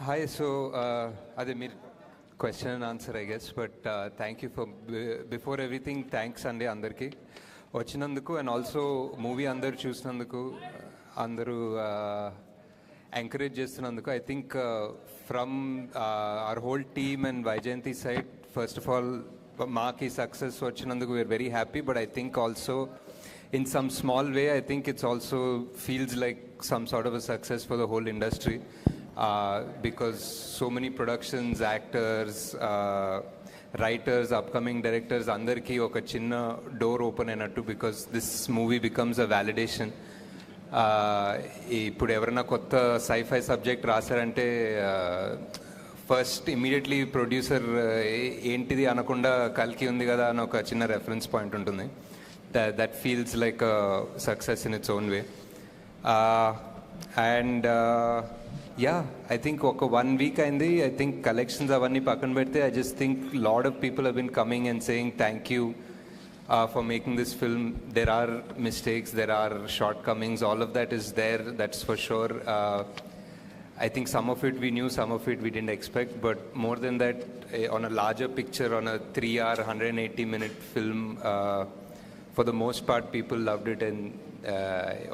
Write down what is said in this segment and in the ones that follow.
Hi, Adi, mere question and answer, I guess, but thank you for, before everything, thanks Andi Andarki. Vachinanduku and also movie Andaru Chusnanduku, Andaru encourage చేస్తున్నందుకు. I think from our whole team and Vaijayanti side, first of all, Maaki success vachinanduku, we are very happy, but I think also in some small way, I think it's also feels like some sort of a success for the whole industry. Because so many productions, actors, writers, upcoming directors, andarki oka chinna door open ainattu, because this movie becomes a validation. ఇప్పుడు ఎవరైనా కొత్త sci-fi subject రాశారంటే first immediately producer ఏంటిది అనకుండా కల్కి ఉంది కదా అని ఒక చిన్న రెఫరెన్స్ పాయింట్ ఉంటుంది. That feels like success in its own way. And yeah, I think ఒక 1 week అయింది. ఐ థింక్ కలెక్షన్స్ అవన్నీ పక్కన పెడితే I just think lot of people have been coming and saying thank you for making this film. There are mistakes, there are shortcomings, all of that is there, that's for sure. I think some of it we knew, some of it we didn't expect, but more than that, on a larger picture, on a 3-hour 180-minute film, for the most part people loved it. And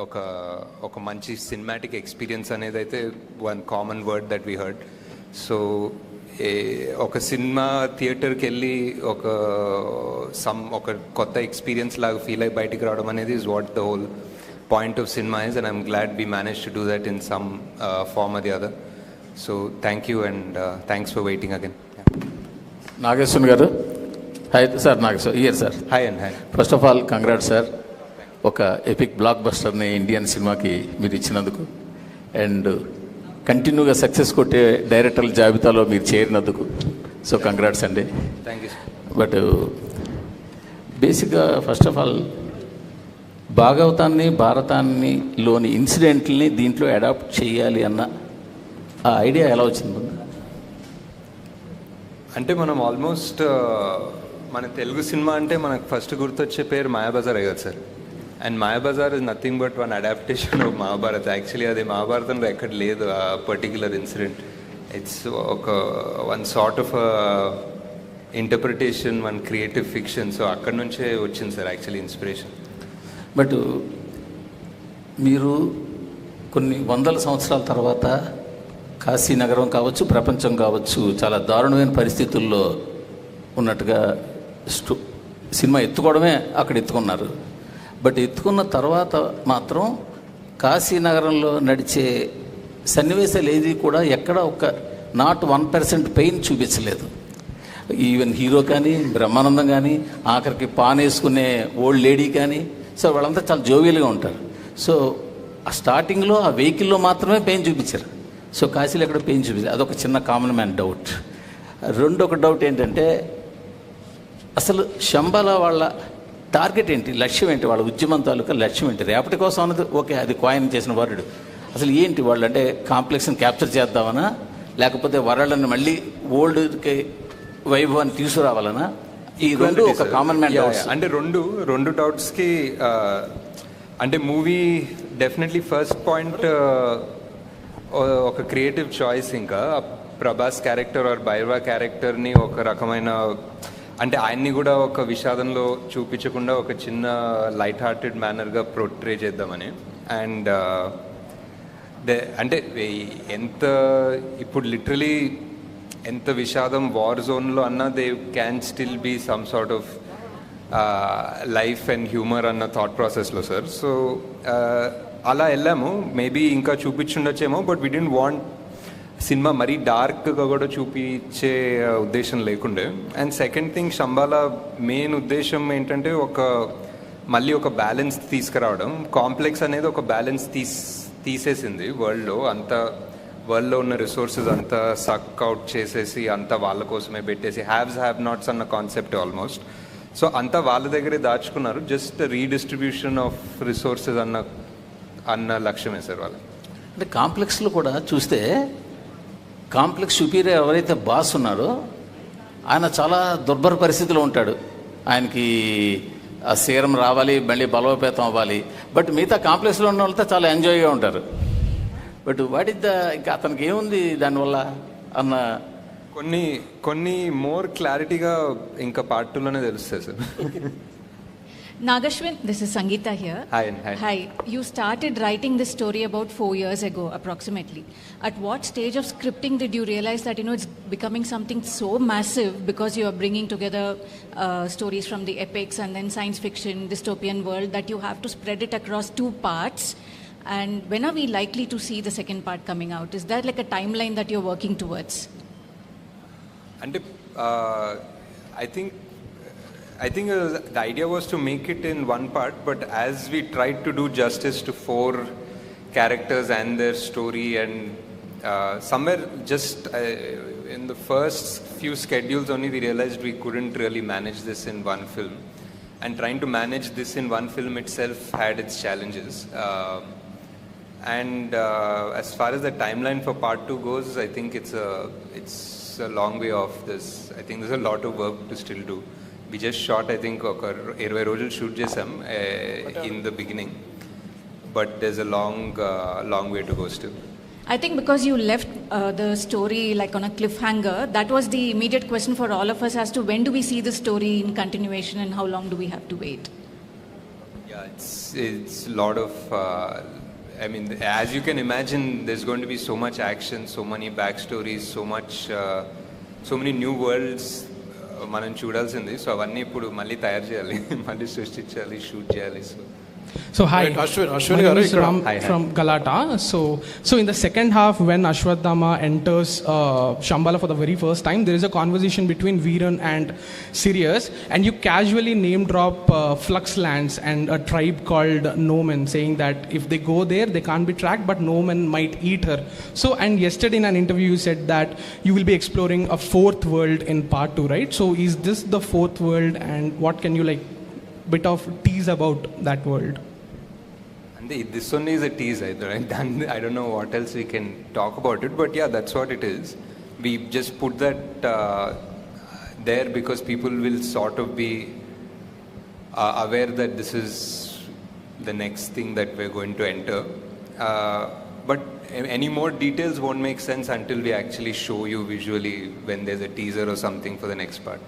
oka manchi cinematic experience anedi aithe one common word that we heard. So ఒక cinema థియేటర్కి వెళ్ళి ఒక కొత్త experience లాగా feel అయ్యి బయటికి రావడం అనేది is what the whole point of cinema is, and I'm glad we manage to do that in some form or the other. So thank you and thanks for waiting again. Nageshwar garu, hi sir. Nageshwar here sir. Hi and hi. First of all congrat sir, ఒక epic block బస్టర్ని Indian సినిమాకి మీరు ఇచ్చినందుకు, and కంటిన్యూగా success కొట్టే డైరెక్టర్ల జాబితాలో మీరు చేరినందుకు. సో కంగ్రాట్స్ అండి. Thank you. బట్ బేసిక్గా ఫస్ట్ ఆఫ్ ఆల్ భాగవతాన్ని భారతాన్ని లోని ఇన్సిడెంట్ని దీంట్లో అడాప్ట్ చేయాలి అన్న ఆ ఐడియా ఎలా వచ్చింది? అంటే మనం ఆల్మోస్ట్ మన తెలుగు సినిమా అంటే మనకు ఫస్ట్ గుర్తొచ్చే పేరు మాయాబజార్ కదా sir. And Mayabazar is nothing but one adaptation of Mahabharat. Actually అది మహాభారతంలో ఎక్కడ లేదు ఆ పర్టిక్యులర్ ఇన్సిడెంట్. ఇట్స్ ఒక one sort of interpretation, one creative fiction. So అక్కడ నుంచే వచ్చింది సార్ యాక్చువల్లీ ఇన్స్పిరేషన్. బట్ మీరు కొన్ని వందల సంవత్సరాల తర్వాత కాశీ నగరం కావచ్చు, ప్రపంచం కావచ్చు, చాలా దారుణమైన పరిస్థితుల్లో ఉన్నట్టుగా సినిమా ఎత్తుకోవడమే అక్కడ ఎత్తుకున్నారు. బట్ ఎత్తుకున్న తర్వాత మాత్రం కాశీ నగరంలో నడిచే సన్నివేశాలు ఏది కూడా ఎక్కడ ఒక నాట్ 1% పెయిన్ చూపించలేదు. ఈవెన్ హీరో కానీ, బ్రహ్మానందం కానీ, ఆఖరికి పాన్ వేసుకునే ఓల్డ్ లేడీ కానీ, సో వాళ్ళంతా చాలా జోవియల్గా ఉంటారు. సో ఆ స్టార్టింగ్లో ఆ వెహికల్లో మాత్రమే పెయిన్ చూపించారు. సో కాశీలో ఎక్కడ పెయిన్ చూపించారు. అదొక చిన్న కామన్ మ్యాన్ డౌట్. రెండొక డౌట్ ఏంటంటే, అసలు శంబాల వాళ్ళ టార్గెట్ ఏంటి, లక్ష్యం ఏంటి, వాళ్ళ ఉద్యమం తాలూకా లక్ష్యం ఏంటి? రేపటి కోసం అన్నది ఓకే, అది కాయిన్ చేసిన వరల్డ్. అసలు ఏంటి వాళ్ళు అంటే కాంప్లెక్స్ని క్యాప్చర్ చేద్దామనా, లేకపోతే వరల్డ్ని మళ్ళీ ఓల్డ్కి వైభవాన్ని తీసుకురావాలనా? ఈ రెండు ఒక కామన్ మ్యాన్ డౌట్స్. అంటే రెండు డౌట్స్కి అంటే మూవీ డెఫినెట్లీ ఫస్ట్ పాయింట్ ఒక క్రియేటివ్ చాయిస్. ఇంకా ప్రభాస్ క్యారెక్టర్ ఆర్ భైరవ క్యారెక్టర్ని ఒక రకమైన అంటే ఆయన్ని కూడా ఒక విషాదంలో చూపించకుండా ఒక చిన్న లైట్ హార్టెడ్ మేనర్గా పోర్ట్రే చేద్దామని. అండ్ అంటే ఎంత ఇప్పుడు లిటరలీ ఎంత విషాదం వార్ జోన్లో అన్నా they can still be some sort of life and humour అన్న థాట్ ప్రాసెస్లో సార్. సో అలా వెళ్ళాము. మేబీ ఇంకా చూపించుండొచ్చేమో, but we don't want cinema మరీ డార్క్గా కూడా చూపించే ఉద్దేశం లేకుండే. And second thing, Shambhala main ఉద్దేశం ఏంటంటే మళ్ళీ ఒక బ్యాలెన్స్ తీసుకురావడం. కాంప్లెక్స్ అనేది ఒక బ్యాలెన్స్ తీసేసింది వరల్డ్లో ఉన్న రిసోర్సెస్ అంతా సక్ అవుట్ చేసేసి అంతా వాళ్ళ కోసమే పెట్టేసి హ్యావ్ నాట్స్ అన్న కాన్సెప్ట్ ఆల్మోస్ట్. సో అంతా వాళ్ళ దగ్గరే దాచుకున్నారు. జస్ట్ రీడిస్ట్రిబ్యూషన్ ఆఫ్ రిసోర్సెస్ అన్న లక్ష్యమే సార్ వాళ్ళ. అంటే కాంప్లెక్స్లో కూడా చూస్తే కాంప్లెక్స్ సుపీరియర్ ఎవరైతే బాస్ ఉన్నారో ఆయన చాలా దుర్భర పరిస్థితిలో ఉంటాడు. ఆయనకి ఆ సీరం రావాలి, మళ్ళీ బలోపేతం అవ్వాలి. బట్ మిగతా కాంప్లెక్స్లో ఉన్న వాళ్ళతో చాలా ఎంజాయ్గా ఉంటారు. బట్ వాట్ ఇస్ ద ఇంకా అతనికి ఏముంది దానివల్ల అన్న కొన్ని మోర్ క్లారిటీగా ఇంకా పార్ట్ 2లోనే తెలుస్తాయి sir. Nagashwin, this is Sangeeta here. Hi. Hi. You started writing this story about 4 years ago, approximately. At what stage of scripting did you realize that, it's becoming something so massive because you are bringing together stories from the epics and then science fiction, dystopian world, that you have to spread it across 2 parts? And when are we likely to see the second part coming out? Is there like a timeline that you're working towards? అంటే I think the idea was to make it in one part, but as we tried to do justice to 4 characters and their story, and somewhere just in the first few schedules only we realized we couldn't really manage this in one film, and trying to manage this in one film itself had its challenges. And as far as the timeline for part 2 goes, I think it's a long way off this. I think there's a lot of work to still do. We just shot, I think, ఒక 20 రోజులు shoot చేసాం in the beginning, but there's a long way to go still. I think because you left the story like on a cliffhanger, that was the immediate question for all of us as to when do we see the story in continuation and how long do we have to wait? Yeah, it's a lot of I mean, as you can imagine, there's going to be so much action, so many backstories, so many new worlds మనం చూడాల్సింది. So అవన్నీ ఇప్పుడు మళ్ళీ తయారు చేయాలి, మళ్ళీ సృష్టించాలి, shoot చేయాలి. So hi, Ashwin my name is garu, Ram from Galata. So in the second half, when Ashwadhama enters Shambhala for the very first time, there is a conversation between Veeran and Sirius, and you casually name drop Flux Lands and a tribe called Nomen, saying that if they go there, they can't be tracked, but Nomen might eat her. So, and yesterday in an interview, you said that you will be exploring a 4th world in part 2, right? So is this the 4th world, and what can you bit of tease about that world? And this only is a tease, right? I don't know what else we can talk about it, but yeah, that's what it is. We just put that there because people will sort of be aware that this is the next thing that we're going to enter. But any more details won't make sense until we actually show you visually when there's a teaser or something for the next part.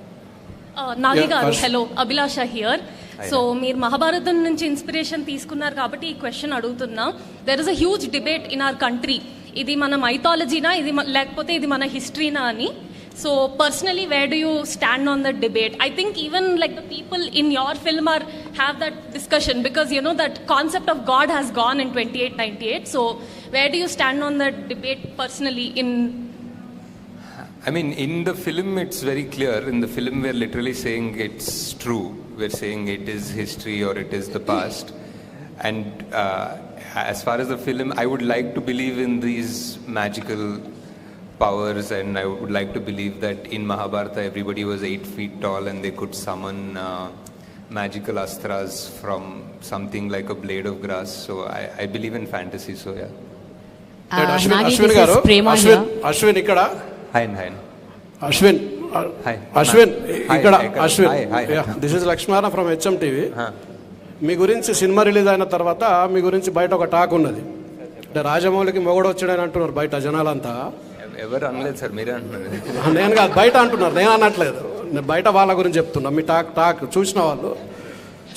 Nagi గారు, hello, Abhilasha here. So మీరు మహాభారతం నుంచి inspiration తీసుకున్నారు కాబట్టి ఈ question అడుగుతున్నా. There is a huge debate in our country, ఇది మన మైథాలజీనా, ఇది లేకపోతే ఇది మన హిస్టరీనా అని. So personally where do you stand on that debate? I think even like the people in your film or have that discussion because you know that concept of God has gone in 2898. So where do you stand on that debate personally in? I mean, in the film, it's very clear. In the film, we're literally saying it's true. We're saying it is history or it is the past. And as far as the film, I would like to believe in these magical powers, and I would like to believe that in Mahabharata, everybody was 8 feet tall and they could summon magical astras from something like a blade of grass. So I believe in fantasy, so yeah. Ashwin garu, Ashwin ikkada. Hi. Ashwin ikkada. Ashwin, hi. Yeah, this is Lakshmana from HMTV. మీ గురించి cinema release అయిన తర్వాత మీ గురించి బయట ఒక talk ఉన్నది. అంటే రాజమౌళికి మొగడు వచ్చాడని అంటున్నారు బయట జనాలంతా. ఎవరు అనలేదు సార్, మీరే అంటున్నారు. నేను కాదు, బయట అంటున్నారు, నేను అనట్లేదు. నేను బయట వాళ్ళ గురించి చెప్తున్నా, మీ టాక్ చూసిన వాళ్ళు.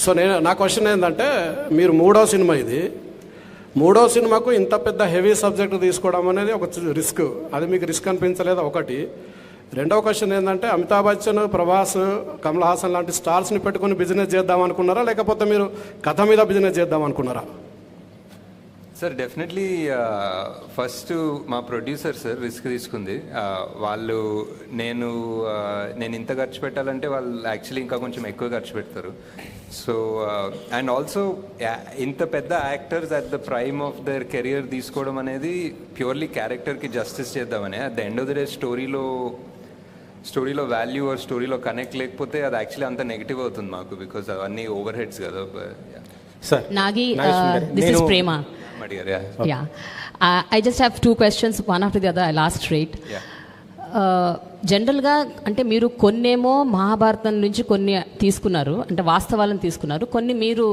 సో నా క్వశ్చన్ ఏంటంటే, మీరు 3వ సినిమా ఇది, 3వ సినిమాకు ఇంత పెద్ద హెవీ సబ్జెక్ట్ తీసుకోవడం అనేది ఒక రిస్క్. అది మీకు రిస్క్ అనిపించలేదా? ఒకటి. 2వ క్వశ్చన్ ఏంటంటే, అమితాబ్ బచ్చన్, ప్రభాస్, కమల్ హాసన్ లాంటి స్టార్స్ని పెట్టుకుని బిజినెస్ చేద్దాం అనుకున్నారా, లేకపోతే మీరు కథ మీద బిజినెస్ చేద్దాం అనుకున్నారా? సార్ డెఫినెట్లీ ఫస్ట్ మా ప్రొడ్యూసర్ సార్ రిస్క్ తీసుకుంది. వాళ్ళు నేను ఇంత ఖర్చు పెట్టాలంటే వాళ్ళు యాక్చువల్లీ ఇంకా కొంచెం ఎక్కువ ఖర్చు పెడతారు. సో అండ్ ఆల్సో ఇంత పెద్ద actors at the prime of their career తీసుకోవడం అనేది ప్యూర్లీ క్యారెక్టర్కి జస్టిస్ చేద్దామని. At the end of the day స్టోరీలో వాల్యూ ఆర్ స్టోరీలో కనెక్ట్ లేకపోతే అది యాక్చువల్లీ అంత నెగిటివ్ అవుతుంది మాకు, బికాజ్ అవన్నీ ఓవర్ హెడ్స్ కదా. Nagi, this is Prema. Yeah. I just have 2 questions, one after the other. I'll ask straight. జనరల్గా అంటే మీరు కొన్నేమో మహాభారతం నుంచి కొన్ని తీసుకున్నారు, అంటే వాస్తవాలను తీసుకున్నారు, కొన్ని మీరు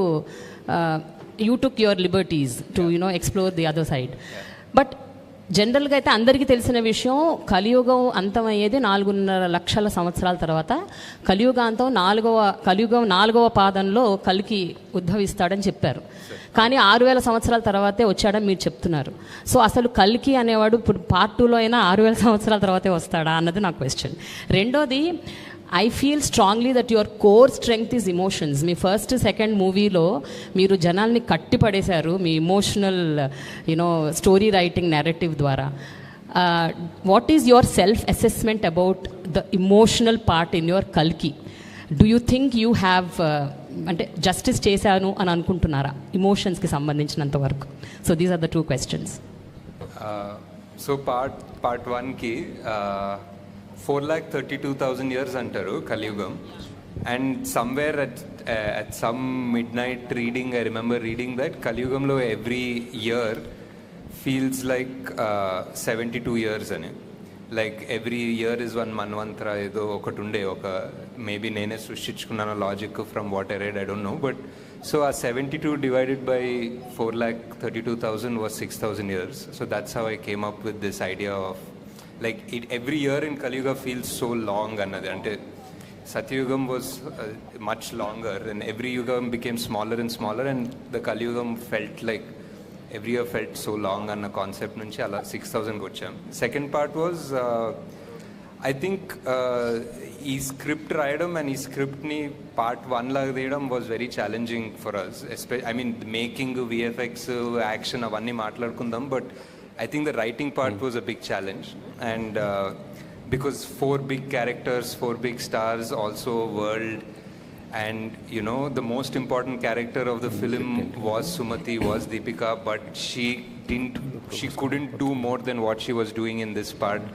you took your liberties to explore the other side. But జనరల్గా అయితే అందరికీ తెలిసిన విషయం, కలియుగం అంతమయ్యేది 4.5 లక్షల సంవత్సరాల తర్వాత. కలియుగాంతం కలియుగం 4వ పాదంలో కలికి ఉద్భవిస్తాడని చెప్పారు. కానీ 6000 సంవత్సరాల తర్వాతే వచ్చాడని మీరు చెప్తున్నారు. సో అసలు కల్కి అనేవాడు ఇప్పుడు పార్ట్ 2లో అయినా 6000 సంవత్సరాల తర్వాతే వస్తాడా అన్నది నా క్వశ్చన్. రెండోది, I feel strongly that your core strength is emotions. మీ ఫస్ట్ సెకండ్ మూవీలో మీరు జనాల్ని కట్టిపడేశారు మీ ఇమోషనల్ స్టోరీ రైటింగ్ నెరేటివ్ ద్వారా. What is your self assessment about the emotional part in your కల్కి? Do you think you have అంటే justice చేశాను అని అనుకుంటున్నారా ఇమోషన్స్కి సంబంధించినంత వరకు? So these are the 2 questions. So part 1కి 4,32,000 years అంటారు Kaliyugam. And somewhere at some midnight reading, I remember reading that కలియుగంలో every year feels like 72 years అని. Like every year is one Manvantara ఏదో ఒకటి ఉండే, ఒక మేబీ నేనే సృష్టించుకున్నాను logic from what I read, I don't know. But so ah 72 divided by 4,32,000 was 6,000 years. So that's how I came up with this idea of like every year in Kaliyuga feels so long annadi. Ante Satyugam was much longer and every yugam became smaller and smaller, and the Kaliyugam felt like every year felt so long anna concept nunchi ala 6,000 కి వచ్చాం. Second part was I think ఈ script రాయడం and ఈ స్క్రిప్ట్ని part 1 లాగా తీయడం was very challenging for us. I mean making, VFX, action అవన్నీ మాట్లాడుకుందాం, but I think the writing part was a big challenge, and because 4 big characters, 4 big stars, also world, and the most important character of the film was Sumathi, was Deepika, but she couldn't do more than what she was doing in this part.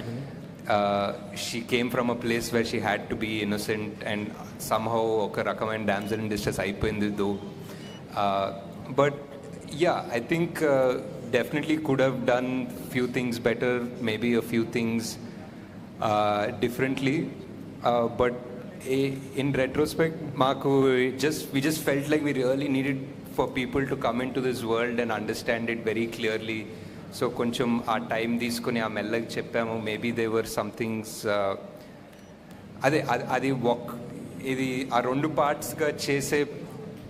She came from a place where she had to be innocent, and somehow oka rakamaina damsel in distress ayipoyindi though. But yeah, I think definitely could have done few things better, maybe a few things differently, but in retrospect we just felt like we really needed for people to come into this world and understand it very clearly. So koncham aa time తీసుకొని ఆ మెల్లగా చెప్పాము. maybe there were some things అది ఇది ఆ 2 పార్ట్స్గా చేసే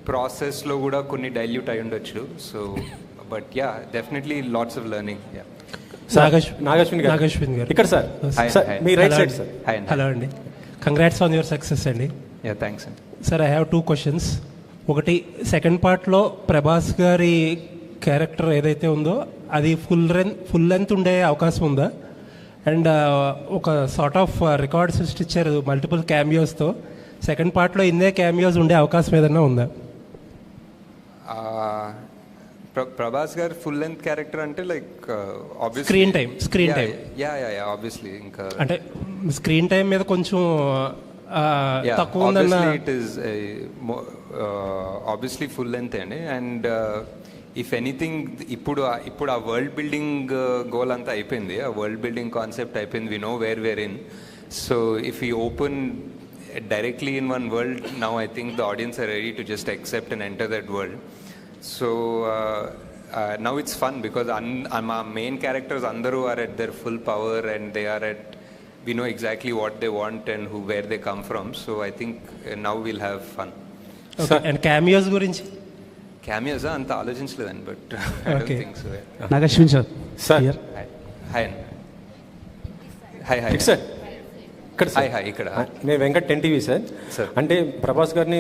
ప్రాసెస్లో కూడా కొన్ని డైల్యూట్ అయి ఉండొచ్చు. So but yeah, definitely lots of learning. Nag Ashwin గారు ఇక్కడ సార్, మీ రైట్ సైడ్ సార్. హలో అండి, కంగ్రాట్స్ ఆన్ యువర్ సక్సెస్ అండి. యా, థ్యాంక్స్ అండి. Sir, I have 2 questions. ఒకటి, సెకండ్ పార్ట్లో ప్రభాస్ గారి క్యారెక్టర్ ఏదైతే ఉందో అది ఫుల్ లెంత్ ఉండే అవకాశం ఉందా? అండ్ ఒక సార్ట్ ఆఫ్ రికార్డ్ సృష్టించారు మల్టిపుల్ క్యామియోస్తో. సెకండ్ పార్ట్లో ఇన్నే క్యామియోస్ ఉండే అవకాశం ఏదైనా ఉందా? ప్రభాస్ గారు ఫుల్ లెంత్ క్యారెక్టర్ అంటే like screen time yeah obviously ఇంకా అంటే స్క్రీన్ టైం మీద కొంచెం తక్కువ ఉందన్న. It is obviously full length అండి. అండ్ ఇఫ్ ఎనీథింగ్ ఇప్పుడు ఆ వరల్డ్ బిల్డింగ్ గోల్ అంతా అయిపోయింది, ఆ వరల్డ్ బిల్డింగ్ కాన్సెప్ట్ అయిపోయింది. We know where where in. So if you open directly in one world, now I think the audience are ready to just accept and enter that world. So now it's fun because our main characters andaru are at their full power, and they are at, we know exactly what they want and where they come from. So I think now we'll have fun. Okay. And cameos gurinchi? Cameos anta aloచించలేదండి, but I don't think so. Nagashwin sir. Sir. Hi. Sir. ఇక్కడ నేను Venkat 10TV sir. అంటే ప్రభాస్ గారిని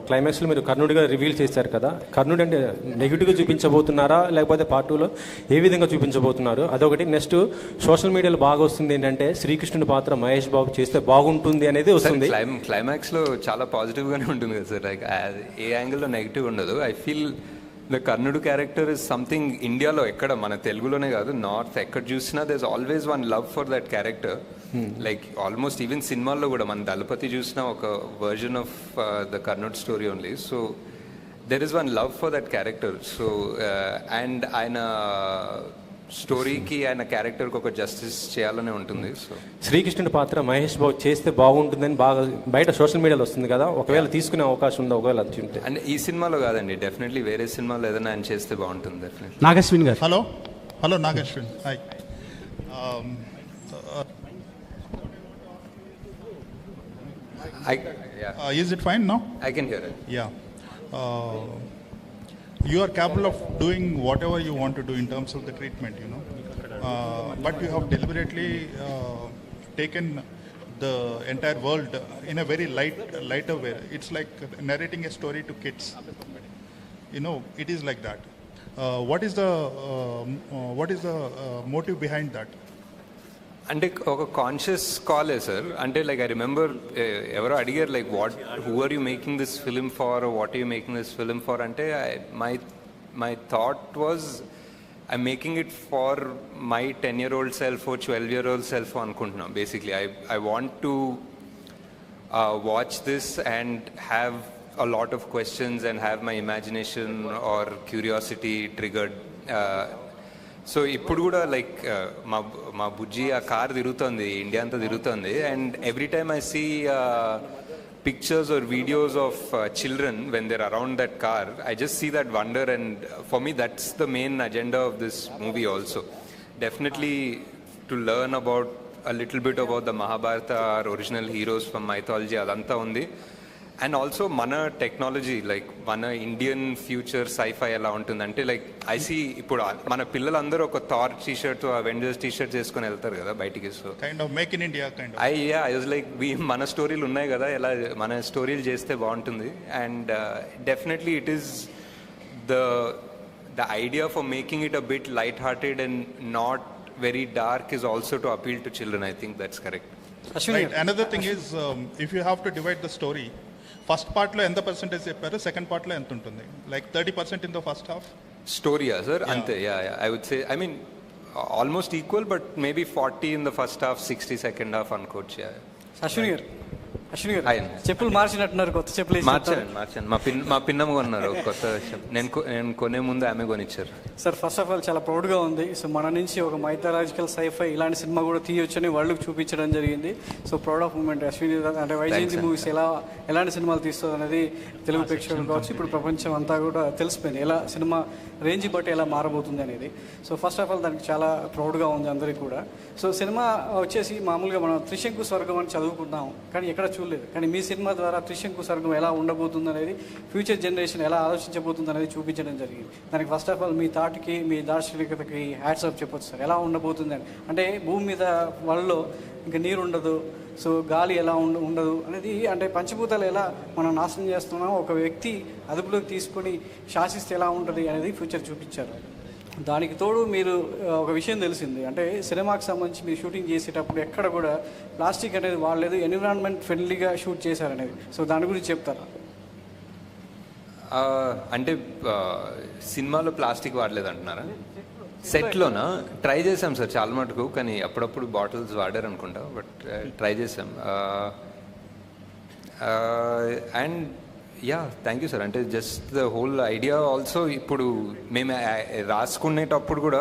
క్లైమాక్స్లో మీరు కర్ణుడిగా reveal చేశారు కదా, కర్ణుడు అంటే నెగిటివ్గా చూపించబోతున్నారా లేకపోతే పార్ట్ 2లో ఏ విధంగా చూపించబోతున్నారు? అదొకటి. నెక్స్ట్ సోషల్ మీడియాలో బాగా వస్తుంది ఏంటంటే శ్రీకృష్ణుడి పాత్ర మహేష్ బాబు చేస్తే బాగుంటుంది అనేది వస్తుంది. క్లైమాక్స్లో చాలా పాజిటివ్గానే ఉంటుంది కదా సార్, లైక్ ఏ యాంగిల్లో నెగిటివ్ ఉండదు. I feel the Karnudu character is something ఇండియాలో ఎక్కడ, మన తెలుగులోనే కాదు, నార్త్ ఎక్కడ చూసినా there is always one love for that character. Like almost even సినిమాల్లో కూడా మన దళపతి చూసినా ఒక version of the Karnudu story only. So there is one love for that character. So and ఆయన స్టోరీకి, ఆయన క్యారెక్టర్కి ఒక జస్టిస్ చేయాలనే ఉంటుంది. సో శ్రీకృష్ణుడి పాత్ర మహేష్ బాబు చేస్తే బాగుంటుందని బాగా బయట సోషల్ మీడియాలో వస్తుంది కదా, ఒకవేళ తీసుకునే అవకాశం ఉందా? ఒకవేళ అది ఉంటే అంటే ఈ సినిమాలో కాదండి, డెఫినెట్లీ వేరే సినిమాలో ఏదైనా ఆయన చేస్తే బాగుంటుంది. డెఫినెట్లీ. నాగశ్విన్ గారు. Hello Hello, Nagashwin. Hi. Is it fine now? I can hear it. Yeah. You are capable of doing whatever you want to do in terms of the treatment, you know. But you have deliberately taken the entire world in a very lighter way. It's like narrating a story to kids. You know, it is like that. What is the motive behind that? అంటే ఒక conscious కాలే sir. అంటే like I remember ఎవరో అడిగారు like who are you making this film for, what you making this film for అంటే my thought was I making it for my 10-year-old self, 12-year-old self అనుకుంటున్నాం. Basically I want to watch this and have a lot of questions and have my imagination or curiosity triggered. So ఇప్పుడు కూడా like మా బుజ్జి ఆ car తిరుగుతుంది, India అంతా తిరుగుతుంది, and every time I see pictures or videos of children when they're around that car, I just see that wonder, and for me that's the main agenda of this movie also. Definitely to learn about a little bit about the Mahabharata, our original heroes from mythology, adanta undi. And also మన technology like మన Indian future sci-fi ఎలా ఉంటుందంటే like I see ఇప్పుడు మన పిల్లలందరూ ఒక Thar T shirt, Avengers T shirt చేసుకొని వెళ్తారు కదా బయటికి. So kind of make in India kind of I was like మన స్టోరీలు ఉన్నాయి కదా, ఎలా మన స్టోరీలు చేస్తే బాగుంటుంది. And definitely it is the idea for making it a bit light hearted and not very dark is also to appeal to children. I think that's correct. Right. Another thing is, if you have to divide the story, first part lo ఎంత percentage చెప్పారు, second part లో ఎంత ఉంటుంది? Like 30% in the first half? Story-యా sir? అంతే. Yeah. I would say, I mean, almost equal, but maybe 40 in the first half, 60 second half అనుకోవచ్చు. అశ్విని గారు చెప్పులు మార్చినట్టున్నారు, కొత్త చెప్పులు మార్చాను. మా పిన్నమ్మ కొన్నారు కొత్త చెప్పులు. నేను కొనే ముందు ఆమె కొనిచ్చారు. సార్ ఫస్ట్ ఆఫ్ ఆల్ చాలా ప్రౌడ్గా ఉంది. సో మన నుంచి ఒక మైథలాజికల్ సైఫై ఇలాంటి సినిమా కూడా తీయొచ్చని వరల్డ్కి చూపించడం జరిగింది. So proud of moment. Ashwini అంటే వైజయంతి మూవీస్ ఎలాంటి సినిమాలు తీస్తుంది అనేది తెలుగు ప్రేక్షకులు కావచ్చు, ఇప్పుడు ప్రపంచం అంతా కూడా తెలిసిపోయింది ఎలా సినిమా రేంజ్ బట్టి ఎలా మారబోతుంది అనేది. సో ఫస్ట్ ఆఫ్ ఆల్ దానికి చాలా ప్రౌడ్గా ఉంది అందరికీ కూడా. సో సినిమా వచ్చేసి మామూలుగా మనం త్రిశంకు స్వర్గం అని చదువుకుంటాం, కానీ ఎక్కడ చూడలేదు. కానీ మీ సినిమా ద్వారా త్రిశంకు స్వర్గం ఎలా ఉండబోతుంది అనేది, ఫ్యూచర్ జనరేషన్ ఎలా ఆలోచించబోతుంది అనేది చూపించడం జరిగింది. దానికి ఫస్ట్ ఆఫ్ ఆల్ మీ థాట్కి, మీ దార్శనికతకి హ్యాట్స్ ఆఫ్ చెప్పొచ్చు సార్. ఎలా ఉండబోతుంది అని అంటే భూమి మీద వాళ్ళలో ఇంకా నీరు ఉండదు, సో గాలి ఎలా ఉండదు అనేది, అంటే పంచభూతాలు ఎలా మనం నాశనం చేస్తున్నామో ఒక వ్యక్తి అదుపులోకి తీసుకొని శాసిస్తే ఎలా ఉంటుంది అనేది ఫ్యూచర్ చూపించారు. దానికి తోడు మీరు ఒక విషయం తెలిసింది, అంటే సినిమాకి సంబంధించి మీరు షూటింగ్ చేసేటప్పుడు ఎక్కడ కూడా ప్లాస్టిక్ అనేది వాడలేదు, ఎన్విరాన్మెంట్ ఫ్రెండ్లీగా షూట్ చేశారనేది. సో దాని గురించి చెప్తారా? అంటే సినిమాలో ప్లాస్టిక్ వాడలేదు అంటున్నారా? సెట్లోనా? ట్రై చేసాం సార్ చాలా మటుకు, కానీ అప్పుడప్పుడు బాటిల్స్ వాడారు అనుకుంటా, బట్ ట్రై చేసాం. And yeah, thank you sir. అంటే just the whole idea also, ఇప్పుడు మేము రాసుకునేటప్పుడు కూడా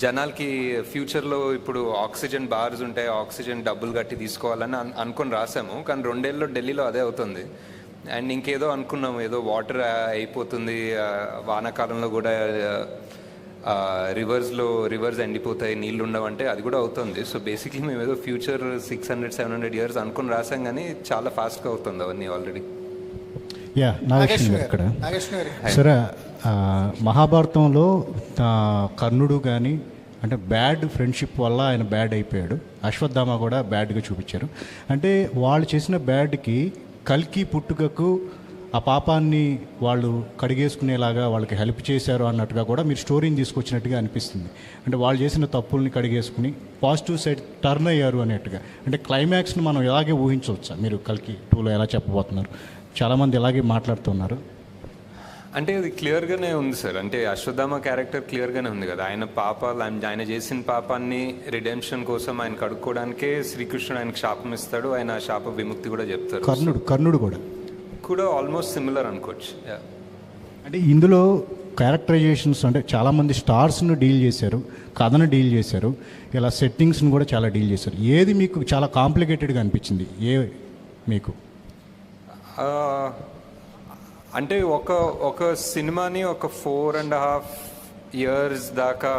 జనాలకి ఫ్యూచర్లో ఇప్పుడు ఆక్సిజన్ బార్స్ ఉంటాయి, ఆక్సిజన్ డబ్బులు కట్టి తీసుకోవాలని అనుకొని రాసాము, కానీ 2 ఏళ్ళలో ఢిల్లీలో అదే అవుతుంది. అండ్ ఇంకేదో అనుకున్నాము, ఏదో వాటర్ అయిపోతుంది, వానాకాలంలో కూడా రివర్స్ ఎండిపోతాయి, నీళ్ళు ఉండవంటే అది కూడా అవుతుంది. సో బేసిక్లీ మేము ఏదో ఫ్యూచర్ 600-700 years అనుకుని రాసాం, కానీ చాలా ఫాస్ట్గా అవుతుంది అవన్నీ ఆల్రెడీ. యా, నాగేశ్వరి గారు ఇక్కడ. సరే, మహాభారతంలో కర్ణుడు కానీ అంటే బ్యాడ్ ఫ్రెండ్షిప్ వల్ల ఆయన బ్యాడ్ అయిపోయాడు, అశ్వత్థామ కూడా బ్యాడ్గా చూపించారు. అంటే వాళ్ళు చేసిన బ్యాడ్కి కల్కి పుట్టుకకు ఆ పాపాన్ని వాళ్ళు కడిగేసుకునేలాగా వాళ్ళకి హెల్ప్ చేశారు అన్నట్టుగా కూడా మీరు స్టోరీని తీసుకొచ్చినట్టుగా అనిపిస్తుంది. అంటే వాళ్ళు చేసిన తప్పుల్ని కడిగేసుకుని పాజిటివ్ సైడ్ టర్న్ అయ్యారు అన్నట్టుగా. అంటే క్లైమాక్స్ని మనం ఎలాగే ఊహించవచ్చా? మీరు కల్కి 2లో ఎలా చెప్పబోతున్నారు? చాలామంది ఇలాగే మాట్లాడుతున్నారు. అంటే అది క్లియర్గానే ఉంది సార్. అంటే అశ్వత్థామ క్యారెక్టర్ క్లియర్గానే ఉంది కదా, ఆయన పాపాలు, ఆయన చేసిన పాపాన్ని రిడెంప్షన్ కోసం ఆయన కడుక్కోవడానికే శ్రీకృష్ణుడు ఆయనకు శాపం ఇస్తాడు, ఆయన శాప విముక్తి కూడా చెప్తారు. కర్ణుడు కూడా ఆల్మోస్ట్ సిమిలర్ అనుకోవచ్చు. అంటే ఇందులో క్యారెక్టరైజేషన్స్ అంటే చాలామంది స్టార్స్ను డీల్ చేశారు, కథను డీల్ చేశారు, ఇలా సెట్టింగ్స్ని కూడా చాలా డీల్ చేశారు. ఏది మీకు చాలా కాంప్లికేటెడ్గా అనిపించింది? మీకు అంటే ఒక సినిమాని ఒక 4.5 ఇయర్స్ దాకా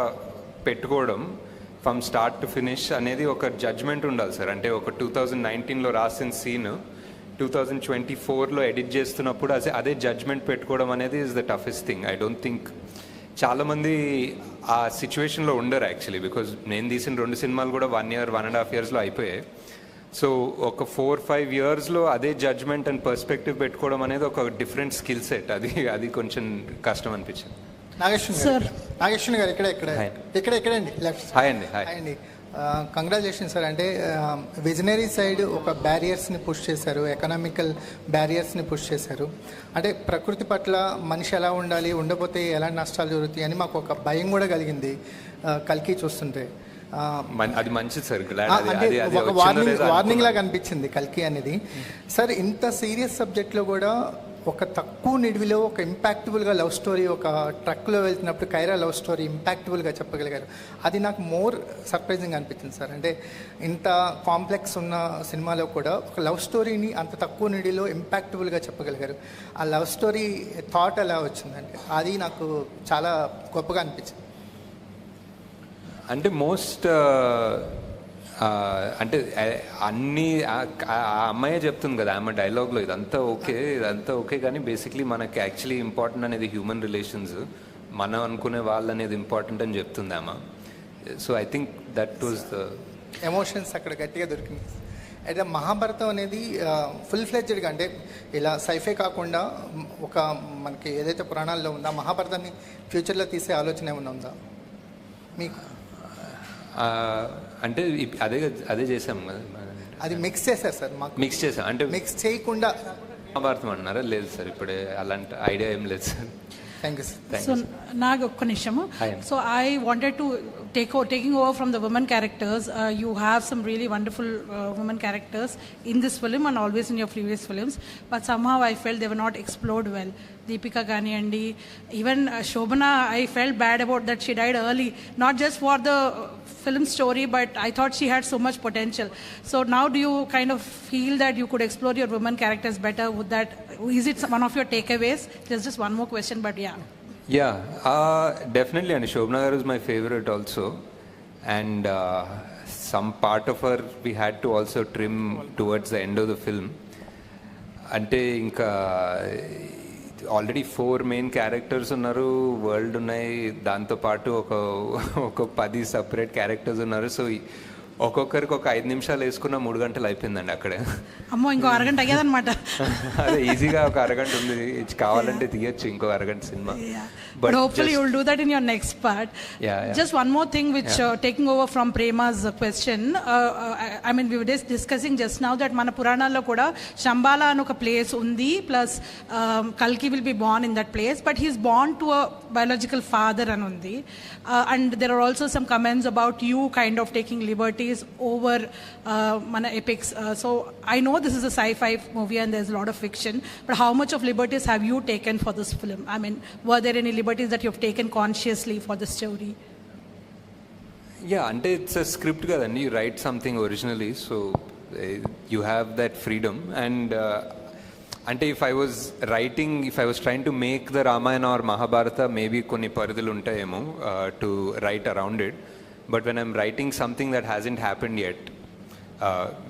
పెట్టుకోవడం ఫ్రమ్ స్టార్ట్ టు ఫినిష్ అనేది ఒక జడ్జ్మెంట్ ఉండాలి సార్. అంటే ఒక 2019లో రాసిన సీన్ 2024లో ఎడిట్ చేస్తున్నప్పుడు అదే జడ్జ్మెంట్ పెట్టుకోవడం అనేది is the toughest thing. I don't think చాలామంది ఆ సిచ్యువేషన్లో ఉండరు యాక్చువల్లీ, బికాజ్ నేను తీసిన 2 సినిమాలు కూడా 1 year 1.5 yearsలో అయిపోయాయి. సో ఒక 4-5 yearsలో అదే జడ్జ్మెంట్ అండ్ పర్స్పెక్టివ్ పెట్టుకోవడం అనేది ఒక డిఫరెంట్ స్కిల్ సెట్. అది కొంచెం కష్టం అనిపించింది. నాగేశ్వర్ గారు ఇక్కడ అండి లెఫ్ట్. హాయ్ అండి. హాయ్ అండి. Congratulation sir. అంటే విజనరీ సైడ్ ఒక బ్యారియర్స్ని పుష్ చేశారు, ఎకనామికల్ బ్యారియర్స్ని పుష్ చేశారు. అంటే ప్రకృతి పట్ల మనిషి ఎలా ఉండాలి, ఉండకపోతే ఎలాంటి నష్టాలు జరుగుతాయి అని మాకు ఒక భయం కూడా కలిగింది కల్కి చూస్తుంటే. అది మంచిది సార్. అంటే ఒక వార్నింగ్ లాగా అనిపించింది కల్కి అనేది. సార్ ఇంత సీరియస్ సబ్జెక్ట్లో కూడా ఒక తక్కువ నిడివిలో ఒక ఇంపాక్టబుల్గా లవ్ స్టోరీ, ఒక ట్రక్లో వెళ్తున్నప్పుడు కైరా లవ్ స్టోరీ ఇంపాక్టబుల్గా చెప్పగలిగారు. అది నాకు మోర్ సర్ప్రైజింగ్ అనిపించింది సార్. అంటే ఇంత కాంప్లెక్స్ ఉన్న సినిమాలో కూడా ఒక లవ్ స్టోరీని అంత తక్కువ నిడిలో ఇంపాక్టబుల్గా చెప్పగలిగారు. ఆ లవ్ స్టోరీ థాట్ ఎలా వచ్చిందంటే అది నాకు చాలా గొప్పగా అనిపించింది. అంటే మోస్ట్ అంటే అన్నీ ఆ అమ్మాయే చెప్తుంది కదా ఆమె డైలాగ్లో, ఇదంతా ఓకే కానీ బేసిక్లీ మనకి యాక్చువల్లీ ఇంపార్టెంట్ అనేది హ్యూమన్ రిలేషన్స్, మనం అనుకునే వాళ్ళు అనేది ఇంపార్టెంట్ అని చెప్తుంది ఆమె. So I think that was the emotions అక్కడ గట్టిగా దొరికింది. అయితే మహాభారతం అనేది ఫుల్ ఫ్లెడ్జ్డ్గా అంటే ఇలా సైఫే కాకుండా ఒక మనకి ఏదైతే పురాణాల్లో ఉందో మహాభారతాన్ని ఫ్యూచర్లో తీసే ఆలోచన ఏమైనా ఉందా మీకు? అంటే అదే చేసాం కదా. అది మిక్స్ చేశారు సార్. మాకు మిక్స్ చేసాం అంటే మిక్స్ చేయకుండా మహాభారతం అంటున్నారా? లేదు సార్, ఇప్పుడే అలాంటి ఐడియా ఏం లేదు sir. Thank you sir. So నాకు ఒక్క నిమిషము. So I wanted to taking over from the women characters. You have some really wonderful women characters in this film and always in your previous films, but somehow I felt they were not explored well. Deepika Ganiyandi, even Shobana, I felt bad about that she died early, not just for the film story, but I thought she had so much potential. So now do you kind of feel that you could explore your women characters better? Is it one of your takeaways? There's just one more question, but yeah, definitely. And Shobana Garu is my favorite also, and some part of her we had to also trim towards the end of the film. Ante inka already 4 main characters unnaru, world unnai, danto paatu oka 10 separate characters unnaru. So ఒక్కొక్కరికి ఒక 5 నిమిషాలు వేసుకున్న 3 గంటలు అయిపోయిందండి అక్కడే. అమ్మో, ఇంకో అరగంట అయ్యేదన్నమాట. అదే ఈజీగా ఒక అరగంట ఉంది, కావాలంటే తీయచ్చు ఇంకో అరగంట cinema. But hopefully you will do that in your next part. Just one more thing which taking over from Prema's question. I mean we were discussing just now that మన పురాణాల్లో కూడా శంబాల అని ఒక ప్లేస్ ఉంది, ప్లస్ కల్కి will be born in that place, but he is born to a biological father అని ఉంది. And there are also some comments about you kind of taking liberties over మన epics. So I know this is a sci-fi movie and there's a lot of fiction, but how much of liberties have you taken for this film? I mean, were there any liberties that you have taken consciously for the story? అంటే it's a script kadandi, you write something originally, so you have that freedom. And అంటే if I was trying to make the Ramayana or Mahabharata, maybe కొన్ని పరిధులు ఉంటాయేమో to write around it. But when I'm writing something that hasn't happened yet,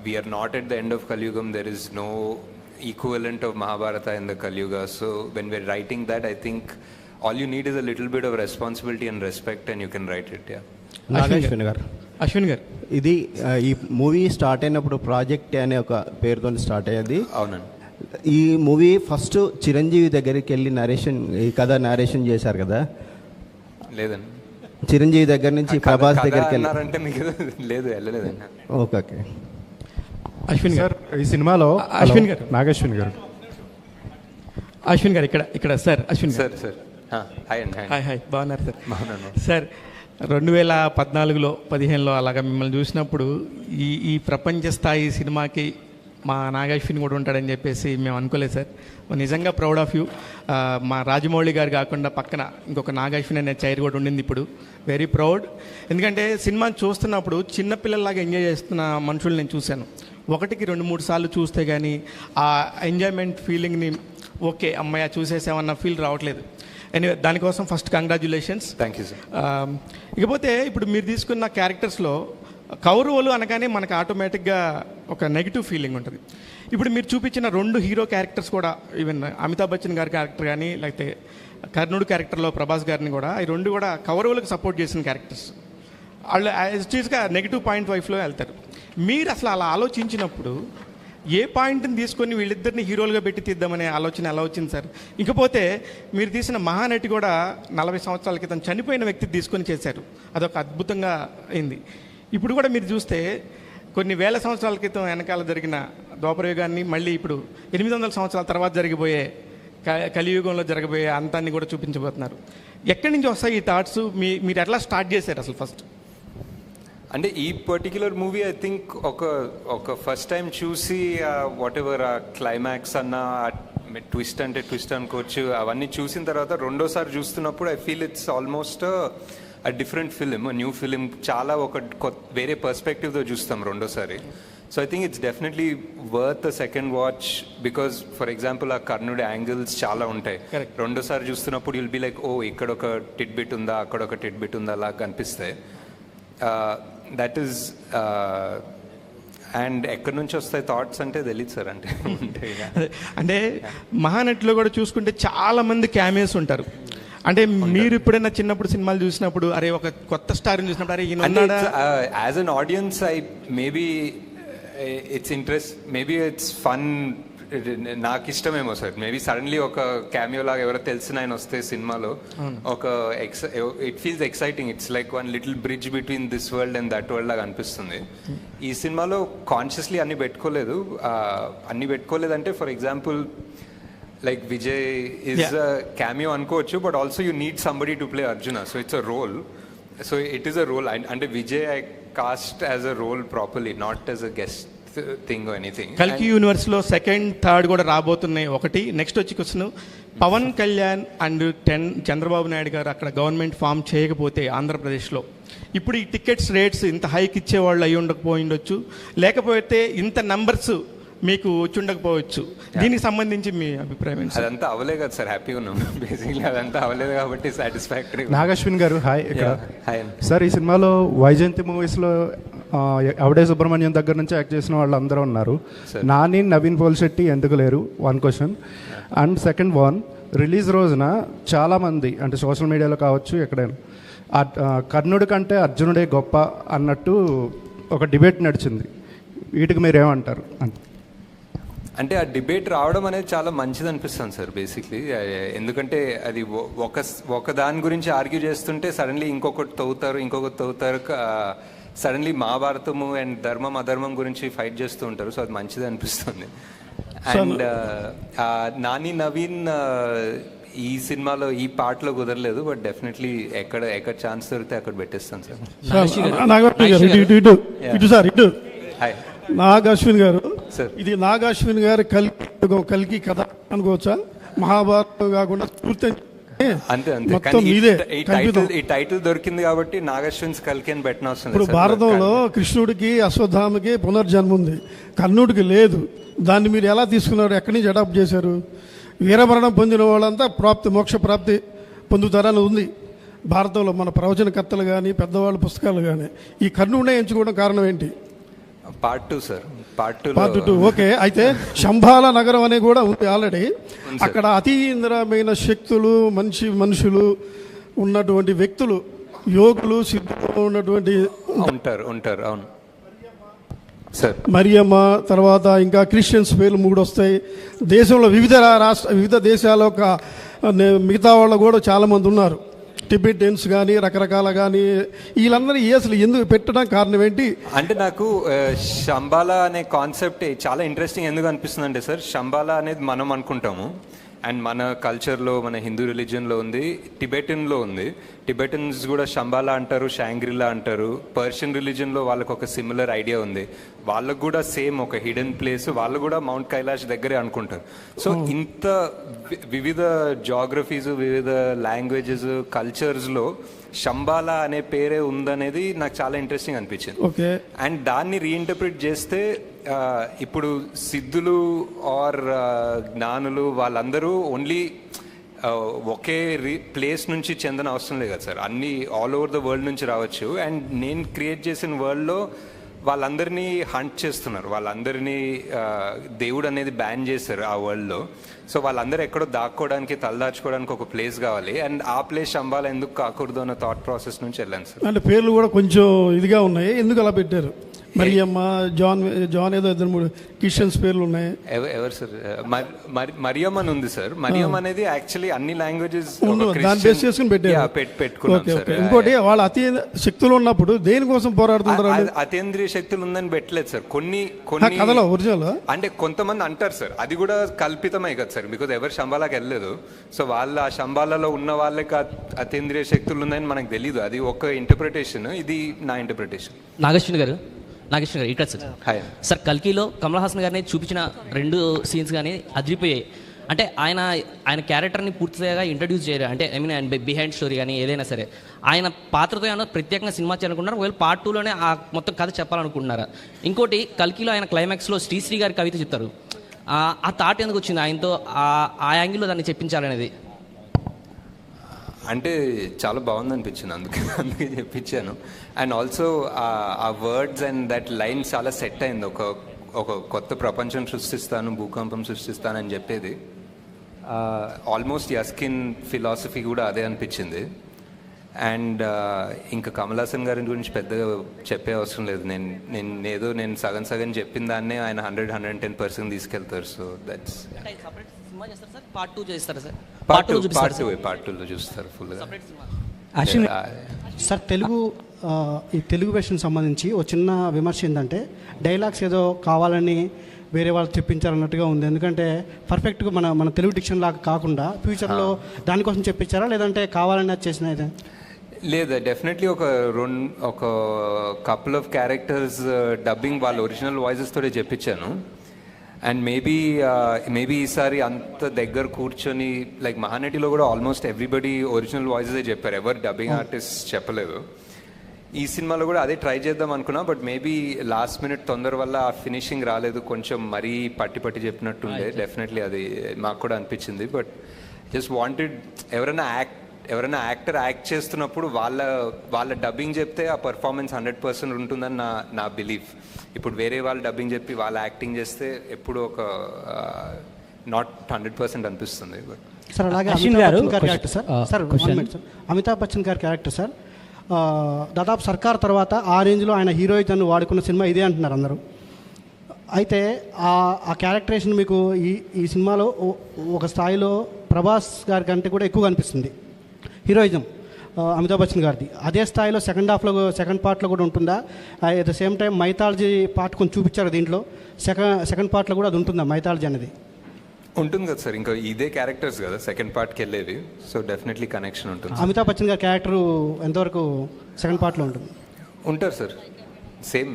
we are not at the end of Kali Yugam, there is no equivalent of Mahabharata in the Kali Yuga. So when we're writing that, I think all you need is a little bit of responsibility and respect and you can write it. Ashwin గారు ఇది ఈ movie start అయినప్పుడు project అనే ఒక పేరుతో start అయ్యేది. అవునండి. ఈ మూవీ ఫస్ట్ చిరంజీవి దగ్గరికి వెళ్ళి ఈ కథ నారేషన్ చేశారు కదా? లేదండి, చిరంజీవి దగ్గర నుంచి ప్రభాస్ దగ్గరికి వెళ్ళారంటే మీకు లేదు, వెళ్ళలేదండి. ఓకే. అశ్విన్ గారు ఈ సినిమాలో నాగేశ్వన్ గారు ఇక్కడ సార్ అశ్విన్ సార్ హాయ్ బాగున్నారు సార్? సార్ 2014లో 15లో అలాగా మిమ్మల్ని చూసినప్పుడు ఈ ప్రపంచ స్థాయి సినిమాకి మా నాగేశ్వన్ కూడా ఉంటాడని చెప్పేసి మేము అనుకోలేదు సార్. నిజంగా ప్రౌడ్ ఆఫ్ యూ. మా రాజమౌళి గారు కాకుండా పక్కన ఇంకొక నాగేశ్వన్ అనే చైర్ కూడా ఉండింది ఇప్పుడు. Very proud. ఎందుకంటే సినిమా చూస్తున్నప్పుడు చిన్నపిల్లల్లాగా ఎంజాయ్ చేస్తున్న మనుషులు నేను చూశాను. 1కి 2-3 సార్లు చూస్తే కానీ ఆ ఎంజాయ్మెంట్ ఫీలింగ్ని ఓకే అమ్మాయి చూసేసామన్న ఫీల్ రావట్లేదు. ఎనీవే దానికోసం first congratulations. Thank you sir. ఇకపోతే ఇప్పుడు మీరు తీసుకున్న క్యారెక్టర్స్లో కౌరవులు అనగానే మనకు ఆటోమేటిక్గా ఒక నెగిటివ్ ఫీలింగ్ ఉంటుంది. ఇప్పుడు మీరు చూపించిన 2 హీరో క్యారెక్టర్స్ కూడా, ఈవెన్ అమితాబ్ బచ్చన్ గారి క్యారెక్టర్ కానీ లేకపోతే కర్ణుడు క్యారెక్టర్లో ప్రభాస్ గారిని కూడా, ఈ 2 కూడా కౌరవులకు సపోర్ట్ చేసిన క్యారెక్టర్స్. వాళ్ళు యాజ్గా నెగిటివ్ పాయింట్ వైఫ్లో వెళ్తారు. మీరు అసలు అలా ఆలోచించినప్పుడు ఏ పాయింట్ని తీసుకొని వీళ్ళిద్దరిని హీరోలుగా పెట్టి తీద్దామనే ఆలోచన ఎలా వచ్చింది సార్? ఇకపోతే మీరు తీసిన మహానటి కూడా 40 సంవత్సరాల క్రితం చనిపోయిన వ్యక్తి తీసుకొని చేశారు, అదొక అద్భుతంగా అయింది. ఇప్పుడు కూడా మీరు చూస్తే కొన్ని వేల సంవత్సరాల క్రితం వెనకాల జరిగిన ద్వాపరయుగాన్ని మళ్ళీ ఇప్పుడు 800 సంవత్సరాల తర్వాత జరిగిపోయే కలియుగంలో జరగబోయే అంతాన్ని కూడా చూపించబోతున్నారు. ఎక్కడి నుంచి వస్తాయి ఈ థాట్స్? మీరు ఎట్లా స్టార్ట్ చేశారు అసలు ఫస్ట్? అంటే ఈ పర్టిక్యులర్ మూవీ ఐ థింక్ ఒక ఫస్ట్ టైం చూసి వాట్ ఎవర్ ఆ క్లైమాక్స్ అన్న ట్విస్ట్ అంటే ట్విస్ట్ అనుకోవచ్చు, అవన్నీ చూసిన తర్వాత రెండోసారి చూస్తున్నప్పుడు I feel it's almost different film, new film. చాలా వేరే పర్స్పెక్టివ్తో చూస్తాం రెండోసారి. So I think it's definitely worth second watch because for example ఆ కర్ణుడి యాంగిల్స్ చాలా ఉంటాయి. రెండోసారి చూస్తున్నప్పుడు విల్ బి లైక్, ఓ ఇక్కడ ఒక టిట్ బిట్ ఉందా, అక్కడ ఒక టిట్ బిట్ ఉందా అలా కనిపిస్తాయి. దట్ ఈస్ అండ్ ఎక్కడి నుంచి వస్తాయి థాట్స్ అంటే తెలియదు సార్. అంటే మహానటిలో కూడా చూసుకుంటే చాలా మంది క్యామియోస్ ఉంటారు. అంటే మీరు ఎప్పుడైనా చిన్నప్పుడు సినిమాలు చూసినప్పుడు అరే ఒక కొత్త స్టార్ని చూసినప్పుడు అరే ఈయన as an audience I maybe it's interest, maybe it's fun, నాకు ఇష్టమేమో సార్. మేబీ సడన్లీ ఒక క్యామియో లాగా ఎవరో తెలిసిన ఆయన వస్తే సినిమాలో ఒక it feels exciting. It's like one little bridge between this world and that world లాగా అనిపిస్తుంది. ఈ సినిమాలో కాన్షియస్లీ అన్ని పెట్టుకోలేదంటే for example like Vijay is a cameo అనుకోవచ్చు, but also you need somebody to play Arjuna, so it's a role. So it is a role, and Vijay I cast as a role properly, not as a guest thing or anything. కల్కి యూనివర్స్లో second third కూడా రాబోతున్నాయి. ఒకటి next వచ్చి question, Pawan Kalyan and Chandrababu Naidu గారు అక్కడ government form చేయకపోతే ఆంధ్రప్రదేశ్లో ఇప్పుడు ఈ టికెట్స్ రేట్స్ ఇంత హైక్ ఇచ్చేవాళ్ళు అయి ఉండకపోయిండొచ్చు, లేకపోతే ఇంత నంబర్స్ మీకు వచ్చి ఉండకపోవచ్చు. దీనికి సంబంధించి మీ అభిప్రాయం? అదంతా అవలే కదా సార్, హ్యాపీగా ఉన్నాం బేసిక్లీ. అదంతా అవలేదు కాబట్టి సాటిస్ఫాక్టరీ. నాగశ్విన్ గారు హాయ్. సార్ ఈ సినిమాలో వైజయంతి మూవీస్లో అవడే సుబ్రహ్మణ్యం దగ్గర నుంచి యాక్ట్ చేసిన వాళ్ళు అందరూ ఉన్నారు. నాని, నవీన్ పోల్శెట్టి ఎందుకు లేరు? 1 question. And second one, release రోజున చాలామంది అంటే సోషల్ మీడియాలో కావచ్చు ఎక్కడైనా కర్ణుడి కంటే అర్జునుడే గొప్ప అన్నట్టు ఒక డిబేట్ నడిచింది. వీటికి మీరేమంటారు? అంటే ఆ డిబేట్ రావడం అనేది చాలా మంచిది అనిపిస్తుంది సార్ బేసిక్లీ. ఎందుకంటే అది ఒక దాని గురించి ఆర్గ్యూ చేస్తుంటే సడన్లీ ఇంకొకటి తవ్వుతారు. సడన్లీ మహాభారతము అండ్ ధర్మం అధర్మం గురించి ఫైట్ చేస్తూ ఉంటారు. సో అది మంచిది అనిపిస్తుంది. అండ్ నాని, నవీన్ ఈ సినిమాలో ఈ పార్ట్లో కుదరలేదు, బట్ డెఫినెట్లీ ఎక్కడ ఛాన్స్ దొరికితే అక్కడ పెట్టేస్తాను సార్. హాయ్ నాగశ్విన్ గారు, ఇది నాగశ్విన్ గారి కల్కి కథ అనుకోవచ్చా? మహాభారతం కాకుండా పూర్తి అంతే. ఈ టైటిల్ దొరికింది కాబట్టి నాగశ్విన్ కల్కి అని పెట్టిన అవసరం. ఇప్పుడు భారతంలో కృష్ణుడికి అశ్వత్థామకి పునర్జన్మ ఉంది, కర్ణుడికి లేదు. దాన్ని మీరు ఎలా తీసుకున్నారు? ఎక్కడి నుంచి అడాప్ట్ చేశారు? వీరమరణం పొందిన వాళ్ళంతా మోక్ష ప్రాప్తి పొందుతారని ఉంది భారతంలో. మన ప్రవచనకర్తలు కానీ పెద్దవాళ్ళ పుస్తకాలు కానీ ఈ కర్ణుడినే ఎంచుకోవడం కారణం ఏంటి? Part 2 sir. Part 2 okay. అయితే శంబాల నగరం అనేది కూడా ఉంది ఆల్రెడీ. అక్కడ అతీంద్రమైన శక్తులు, మనుషులు ఉన్నటువంటి వ్యక్తులు, యోగులు, సిద్ధులు ఉన్నటువంటి ఉంటారు. అవును సార్. మరియమ్మ, తర్వాత ఇంకా క్రిస్టియన్స్ పేర్లు 3 వస్తాయి. దేశంలో వివిధ దేశాల మిగతా వాళ్ళు కూడా చాలామంది ఉన్నారు. టిబెటియన్స్ కానీ రకరకాల కానీ వీళ్ళందరూ అసలు ఎందుకు పెట్టడం కారణం ఏంటి? అంటే నాకు శంబాలా అనే కాన్సెప్ట్ చాలా ఇంట్రెస్టింగ్ ఎందుకు అనిపిస్తుంది అంటే సార్, శంబాలా అనేది మనం అనుకుంటాము అండ్ మన కల్చర్లో, మన హిందూ రిలీజియన్లో ఉంది, టిబెటన్లో ఉంది. టిబెటన్స్ కూడా శంబాలా అంటారు, షాంగ్రిలా అంటారు. పర్షియన్ రిలీజియన్లో వాళ్ళకు ఒక సిమిలర్ ఐడియా ఉంది. వాళ్ళకు కూడా సేమ్ ఒక హిడెన్ ప్లేస్, వాళ్ళు కూడా మౌంట్ కైలాష్ దగ్గరే అనుకుంటారు. సో ఇంత వివిధ జాగ్రఫీస్, వివిధ లాంగ్వేజెస్, కల్చర్స్లో శంబాలా అనే పేరే ఉందనేది నాకు చాలా ఇంట్రెస్టింగ్ అనిపించింది. అండ్ దాన్ని రీఇంటర్ప్రిట్ చేస్తే ఇప్పుడు సిద్ధులు ఆర్ జ్ఞానులు వాళ్ళందరూ ఓన్లీ ఒకే ప్లేస్ నుంచి చెందిన అవసరం లేదు కదా సార్, అన్ని ఆల్ ఓవర్ ద వరల్డ్ నుంచి రావచ్చు. అండ్ నేను క్రియేట్ చేసిన వరల్డ్లో వాళ్ళందరినీ హంట్ చేస్తున్నారు, వాళ్ళందరినీ దేవుడు అనేది బ్యాన్ చేశారు ఆ వరల్డ్లో. సో వాళ్ళందరూ ఎక్కడో దాక్కోవడానికి తలదాచుకోవడానికి ఒక ప్లేస్ కావాలి, అండ్ ఆ ప్లేస్ శంబాల ఎందుకు కాకూడదు అన్న థాట్ ప్రాసెస్ నుంచి వెళ్ళాను సార్. అంటే పేర్లు కూడా కొంచెం ఇదిగా ఉన్నాయి, ఎందుకు అలా పెట్టారు? మరియమ్మ, జాన్ ఏదో 2-3 క్రిస్టియన్స్ పేర్లు ఉన్నాయి. ఎవరు సార్? మరియం అని ఉంది సార్. మరియం అనేది యాక్చువల్లీ అన్ని లాంగ్వేజెస్ దాన్ని బేస్ చేసుకుని పెట్టారు. ఇంకోటి వాళ్ళు అతి శక్తులు ఉన్నప్పుడు దేనికోసం పోరాడుతుంటారు? అతీంద్రియ శక్తులు ఉందని పెట్టలేదు సార్. కొన్ని కథలో ఒరిజినల్ అంటే కొంతమంది అంటారు సార్, అది కూడా కల్పితమే కదా సార్, బికాజ్ ఎవరు శంబాలాకి వెళ్ళలేదు. సో వాళ్ళు ఆ శంబాలలో ఉన్న వాళ్ళకి అతీంద్రియ శక్తులు ఉన్నాయని మనకు తెలియదు. అది ఒక ఇంటర్ప్రిటేషన్, ఇది నా ఇంటర్ప్రిటేషన్. నాగేశ్వరి గారు ఇక్కడ సార్ కల్కిలో కమల్ హాసన్ గారిని చూపించిన 2 సీన్స్ కానీ అదిరిపోయాయి. అంటే ఆయన క్యారెక్టర్ని పూర్తిగా ఇంట్రడ్యూస్ చేయరు, అంటే ఐ మీన్ ఆయన బిహైండ్ స్టోరీ కానీ ఏదైనా సరే ఆయన పాత్రతో ఏమైనా ప్రత్యేకంగా సినిమా చేయాలనుకుంటున్నారు, ఒకవేళ పార్ట్ 2లోనే ఆ మొత్తం కథ చెప్పాలనుకుంటున్నారా? ఇంకోటి కల్కిలో ఆయన క్లైమాక్స్లో శ్రీశ్రీ గారి కవిత చెప్తారు, ఆ థాట్ ఎందుకు వచ్చింది ఆయనతో ఆ యాంగిల్లో దాన్ని చెప్పించాలనేది? అంటే చాలా బాగుంది అనిపించింది, అందుకే చెప్పించాను. అండ్ ఆల్సో ఆ వర్డ్స్ అండ్ దట్ లైన్ చాలా సెట్ అయింది. ఒక కొత్త ప్రపంచం సృష్టిస్తాను, భూకంపం సృష్టిస్తాను అని చెప్పేది ఆల్మోస్ట్ యస్కిన్ ఫిలాసఫీ కూడా అదే అనిపించింది. అండ్ ఇంకా కమల్ హాసన్ గారి గురించి పెద్దగా చెప్పే అవసరం లేదు. నేను సగం చెప్పిన దాన్నే ఆయన 100-110% తీసుకెళ్తారు. సో దట్స్ పార్ట్ 2 చేస్తారా సార్? పార్ట్ 2లో చూస్తారు ఫుల్గా. సార్ ఈ తెలుగు వెర్షన్ సంబంధించి ఒక చిన్న విమర్శ ఏంటంటే డైలాగ్స్ ఏదో కావాలని వేరే వాళ్ళు చెప్పించారన్నట్టుగా ఉంది. ఎందుకంటే పర్ఫెక్ట్గా మన తెలుగు డిక్షన్ లాగా కాకుండా ఫ్యూచర్లో దానికోసం చెప్పించారా, లేదంటే కావాలని అది చేసిన ఇదే? లేదా డెఫినెట్లీ ఒక కపుల్ ఆఫ్ క్యారెక్టర్స్ డబ్బింగ్ వాళ్ళ ఒరిజినల్ వాయిసెస్ తోనే చెప్పించాను. అండ్ మేబీ ఈసారి అంత దగ్గర కూర్చొని లైక్ మహానటిలో కూడా ఆల్మోస్ట్ ఎవ్రీబడి ఒరిజినల్ వాయిసెసే చెప్పారు, ఎవరు డబ్బింగ్ ఆర్టిస్ట్ చెప్పలేదు. ఈ సినిమాలో కూడా అదే ట్రై చేద్దాం అనుకున్నా, బట్ మేబీ లాస్ట్ మినిట్ తొందర వల్ల ఆ ఫినిషింగ్ రాలేదు, కొంచెం మరీ పట్టి చెప్పినట్టుండే. డెఫినెట్లీ అది మాకు కూడా అనిపించింది. బట్ జస్ట్ వాంటెడ్ ఎవరైనా యాక్టర్ యాక్ట్ చేస్తున్నప్పుడు వాళ్ళ డబ్బింగ్ చెప్తే ఆ పర్ఫార్మెన్స్ 100% ఉంటుందని నా బిలీఫ్. ఇప్పుడు వేరే వాళ్ళు డబ్బింగ్ చెప్పి వాళ్ళ యాక్టింగ్ చేస్తే ఎప్పుడు ఒక నాట్ 100% అనిపిస్తుంది. సార్ అలాగే అమితాబ్ బచ్చన్ గారి క్యారెక్టర్ సార్ దాదాపు సర్కార్ తర్వాత ఆ రేంజ్లో ఆయన హీరోయిజన్ వాడుకున్న సినిమా ఇదే అంటున్నారు అందరూ. అయితే ఆ క్యారెక్టరేషన్ మీకు ఈ సినిమాలో ఒక స్థాయిలో ప్రభాస్ గారి కంటే కూడా ఎక్కువ అనిపిస్తుంది హీరోయిజం అమితాబ్ బచ్చన్ గారిది. అదే స్థాయిలో సెకండ్ పార్ట్లో కూడా ఉంటుందా? At the same time mythology part కొంచెం చూపించారు దీంట్లో, సెకండ్ పార్ట్లో కూడా అది ఉంటుందా మైథాలజీ అనేది? ఉంటుంది కదా సార్, ఇంకా ఇదే క్యారెక్టర్స్ కదా సెకండ్ పార్ట్కి వెళ్ళేవి. సో డెఫినెట్లీ కనెక్షన్ ఉంటుంది. అమితాబ్ బచ్చన్ గారి క్యారెక్టర్ ఎంతవరకు సెకండ్ పార్ట్లో ఉంటుంది? ఉంటారు సార్, సేమ్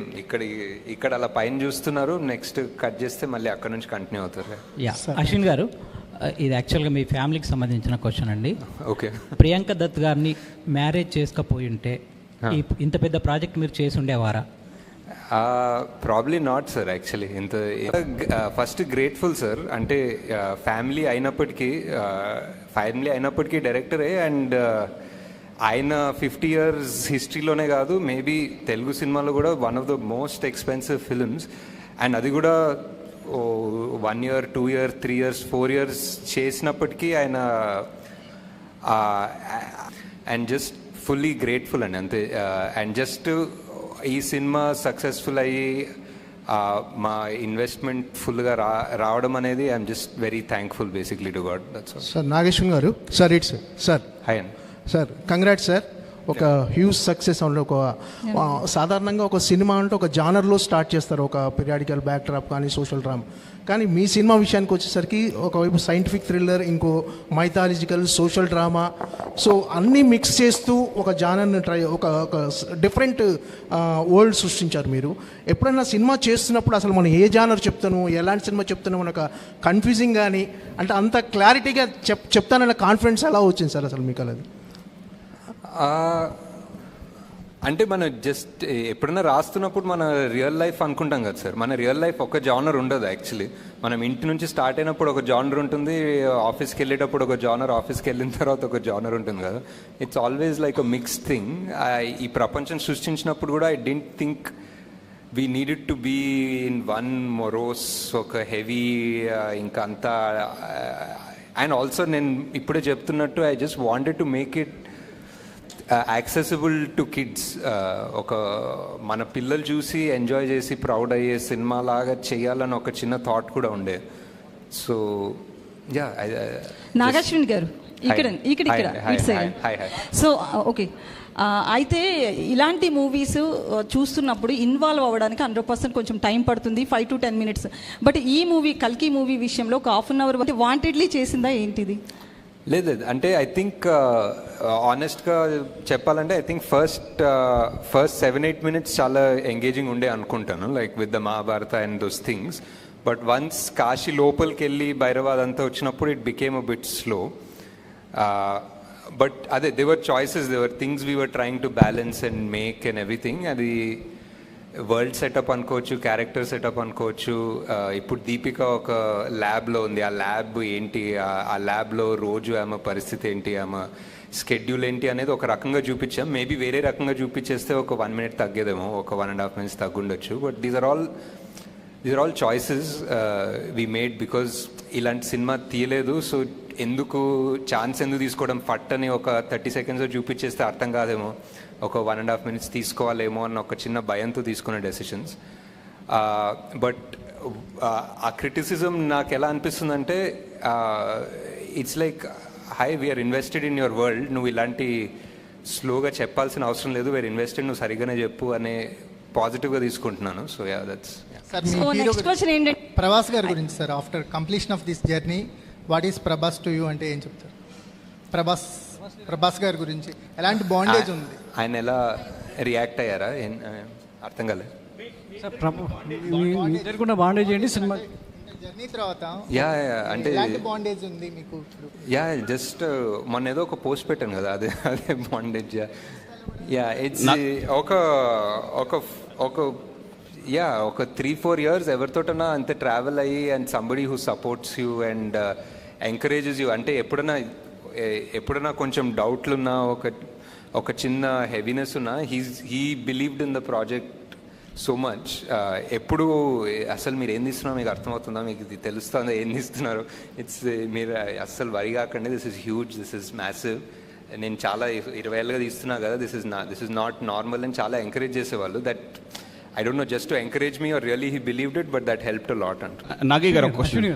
ఇక్కడ అలా పైన చూస్తున్నారు, నెక్స్ట్ కట్ చేస్తే మళ్ళీ అక్కడ నుంచి కంటిన్యూ అవుతారు. అశ్విన్ గారు, ఇది యాక్చువల్గా మీ ఫ్యామిలీకి సంబంధించిన క్వశ్చన్ అండి. ఓకే. ప్రియాంక దత్ గారిని మ్యారేజ్ చేసుకోపోయి ఉంటే ఇంత పెద్ద ప్రాజెక్ట్ మీరు చేసి ఉండేవారా? Probably not sir. Actually first grateful sir. అంటే ఫ్యామిలీ అయినప్పటికీ డైరెక్టరే, అండ్ ఆయన 50 years హిస్టరీలోనే కాదు, మేబీ తెలుగు సినిమాలో కూడా one of the most expensive films. And అది కూడా 1 year, 2 years, 3 years, 4 years చేసినప్పటికీ ఆయన అండ్ జస్ట్ ఫుల్లీ గ్రేట్ఫుల్ అండి అంతే. అండ్ జస్ట్ ఈ సినిమా సక్సెస్ఫుల్ అయ్యి మా ఇన్వెస్ట్మెంట్ ఫుల్గా రావడం అనేది I'm just very thankful basically to God. That's all. Sir Nageswar garu, sir it's sir. Hi అండి సార్, కంగ్రాట్స్ సార్. ఒక హ్యూజ్ సక్సెస్ అంటే సాధారణంగా ఒక సినిమా అంటే ఒక జానర్లో స్టార్ట్ చేస్తారు, ఒక పీరియాడికల్ బ్యాక్డ్రాప్ కానీ సోషల్ డ్రామా. కానీ మీ సినిమా విషయానికి వచ్చేసరికి ఒకవైపు సైంటిఫిక్ థ్రిల్లర్, ఇంకో మైథాలజికల్, సోషల్ డ్రామా, సో అన్నీ మిక్స్ చేస్తూ ఒక జానర్ని ఒక డిఫరెంట్ వరల్డ్ సృష్టించారు మీరు. ఎప్పుడైనా సినిమా చేస్తున్నప్పుడు అసలు మనం ఏ జానర్ చెప్తాను, ఎలాంటి సినిమా చెప్తాను మనకు కన్ఫ్యూజింగ్ కానీ, అంటే అంత క్లారిటీగా చెప్తానన్న కాన్ఫిడెన్స్ ఎలా వచ్చింది సార్ అసలు మీకు? అది అంటే మనం జస్ట్ ఎప్పుడైనా రాస్తున్నప్పుడు మన రియల్ లైఫ్ అనుకుంటాం కదా సార్. మన రియల్ లైఫ్ ఒక జానర్ ఉండదు యాక్చువల్లీ. మనం ఇంటి నుంచి స్టార్ట్ అయినప్పుడు ఒక జానర్ ఉంటుంది, ఆఫీస్కి వెళ్ళేటప్పుడు ఒక జానర్, ఆఫీస్కి వెళ్ళిన తర్వాత ఒక జానర్ ఉంటుంది కదా. It's always like a mix thing. ఈ ప్రపంచం సృష్టించినప్పుడు కూడా I don't think we needed to be in one morose ఒక హెవీ ఇంకా అంతా. అండ్ ఆల్సో నేను ఇప్పుడే చెప్తున్నట్టు I just wanted to make it accessible to kids. ఒక మన పిల్లలు చూసి ఎంజాయ్ చేసి ప్రౌడ్ అయ్యే సినిమా లాగా చేయాలని ఒక చిన్న థాట్ కూడా ఉండే. So yeah. నాగాశ్విన్ గారు సో ఓకే, అయితే ఇలాంటి మూవీస్ చూస్తున్నప్పుడు ఇన్వాల్వ్ అవ్వడానికి 100% కొంచెం టైం పడుతుంది, 5 to 10 minutes. బట్ ఈ మూవీ కల్కి మూవీ విషయంలో ఒక ½ an hour వాంటెడ్లీ చేసిందా ఏంటిది? లేదు, అంటే ఐ థింక్ ఆనెస్ట్గా చెప్పాలంటే ఐ థింక్ ఫస్ట్ 7-8 minutes చాలా ఎంగేజింగ్ ఉండే అనుకుంటాను, like with the Mahabharata and those things. But once Kashi లోపలికి వెళ్ళి భైరవాద్ అంతా వచ్చినప్పుడు it became a bit slow. But అదే they were choices, they were things we were trying to balance and make and everything. అది వరల్డ్ సెటప్ అనుకోవచ్చు, క్యారెక్టర్ సెటప్ అనుకోవచ్చు. ఇప్పుడు దీపిక ఒక ల్యాబ్లో ఉంది, ఆ ల్యాబ్ ఏంటి, ఆ ల్యాబ్లో రోజు ఆమె పరిస్థితి ఏంటి, ఆమె స్కెడ్యూల్ ఏంటి అనేది ఒక రకంగా చూపించాం. మేబీ వేరే రకంగా చూపించేస్తే ఒక 1 minute తగ్గేదేమో, ఒక 1.5 minutes తగ్గుండొచ్చు. But these are all choices we made because ఇలాంటి సినిమా తీయలేదు. సో ఎందుకు ఛాన్స్ ఎందుకు తీసుకోవడం, ఫట్ అని ఒక 30 seconds చూపించేస్తే అర్థం కాదేమో, ఒక 1.5 minutes తీసుకోవాలేమో అన్న ఒక చిన్న భయంతో తీసుకునే డెసిషన్స్. బట్ ఆ క్రిటిసిజం నాకు ఎలా అనిపిస్తుందంటే it's like hey we are invested in your world, నువ్వు ఇలాంటి స్లోగా చెప్పాల్సిన అవసరం లేదు, వీఆర్ ఇన్వెస్టెడ్, నువ్వు సరిగ్గానే చెప్పు అనే పాజిటివ్గా తీసుకుంటున్నాను. So yeah, that's. ప్రభాస్ గారి గురించి sir, after completion of this journey what is Prabhas to you అంటే ఏం చెప్తారు? ప్రభాస్ గారి గురించి ఎలాంటి బాండేజ్ ఉంది? ఆయన ఎలా రియాక్ట్ అయ్యారా అర్థం కాలేదు. బాండేజ్ ఏంటి సినిమా జర్నీ తర్వాత? యా, అంటే బాండేజ్ ఉంది మీకు? యా, జస్ట్ మొన్న ఏదో ఒక పోస్ట్ పెట్టాను కదా, అదే బాండేజ్. యా, ఇట్స్ ఒక 3-4 years ఎవరితోటన్నా అంతే ట్రావెల్ అయ్యి and somebody who supports you and encourages you. అంటే ఎప్పుడన్నా కొంచెం డౌట్లున్నా, ఒక చిన్న హెవీనెస్ ఉన్నా, he believed in the project so much. ఎప్పుడు అసలు మీరు ఏం తీస్తున్నారో మీకు అర్థమవుతుందా, మీకు ఇది తెలుస్తుందా ఏం తీస్తున్నారు, మీరు అస్సలు వరి కాకండి, this is huge, this is massive, నేను చాలా 20 ఏళ్ళుగా తీస్తున్నా కదా, దిస్ ఇస్ నాట్ నార్మల్ అని చాలా ఎంకరేజ్ చేసేవాళ్ళు. That I don't know, just to encourage me or really he believed it, but that helped a lot. Nagi గారు ఒక క్వశ్చన్.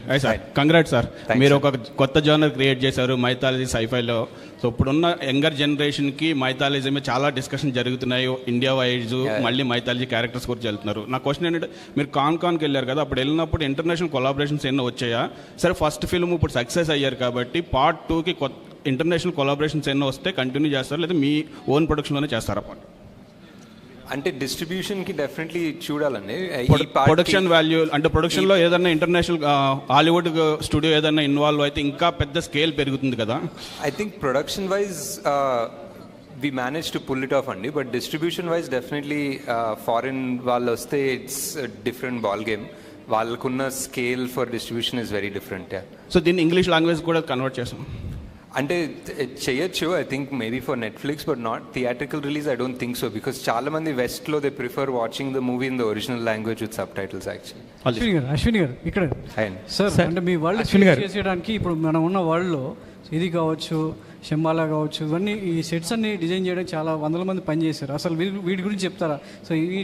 కంగ్రాట్స్ సార్, మీరు ఒక కొత్త జోనర్ క్రియేట్ చేశారు మైథాలజీ సైఫైలో. సో ఇప్పుడున్న యంగర్ జనరేషన్కి మైథాలజీ మీద చాలా డిస్కషన్ జరుగుతున్నాయి ఇండియా వైజ్, మళ్ళీ మైథాలజీ క్యారెక్టర్స్ గురించి వెళ్తున్నారు. నా క్వశ్చన్ ఏంటంటే, మీరు కాన్కి వెళ్ళారు కదా, అప్పుడు వెళ్ళినప్పుడు ఇంటర్నేషనల్ కొలాబరేషన్స్ ఎన్నో వచ్చాయా? సరే, ఫస్ట్ ఫిల్మ్ ఇప్పుడు సక్సెస్ అయ్యారు కాబట్టి Part 2కి ఇంటర్నేషనల్ కొలాబరేషన్స్ ఎన్నో వస్తే కంటిన్యూ చేస్తారు, లేదా మీ ఓన్ ప్రొడక్షన్లోనే చేస్తారా? అంటే డిస్ట్రిబ్యూషన్కి డెఫినెట్లీ చూడాలండి. ప్రొడక్షన్ వాల్యూ అంటే ప్రొడక్షన్లో ఏదైనా ఇంటర్నేషనల్ హాలీవుడ్ స్టూడియో ఏదైనా ఇన్వాల్వ్ అయితే ఇంకా పెద్ద స్కేల్ పెరుగుతుంది కదా. I think production wise we manage to pull it off అండి, but distribution wise definitely foreign వాళ్ళు వస్తే ఇట్స్ డిఫరెంట్ బాల్ గేమ్. వాళ్ళకున్న scale for distribution is very different. So దీన్ని ఇంగ్లీష్ లాంగ్వేజ్ కూడా కన్వర్ట్ చేస్తాం అంటే చేయొచ్చు, I think maybe for Netflix, but not theatrical release. I don't think so, because చాలా మంది వెస్ట్లో they prefer watching the movie in the original language with సబ్ టైటిల్స్ యాక్చువల్లీ. అశ్విని గారు ఇక్కడ సార్, అంటే మీ వరల్డ్ చేసేయడానికి ఇప్పుడు మనం ఉన్న వరల్డ్లో ఇది కావచ్చు, శంబాలా కావచ్చు, ఇవన్నీ ఈ సెట్స్ అన్ని డిజైన్ చేయడానికి చాలా 100 మంది పనిచేశారు. అసలు వీటి గురించి చెప్తారా? సో ఈ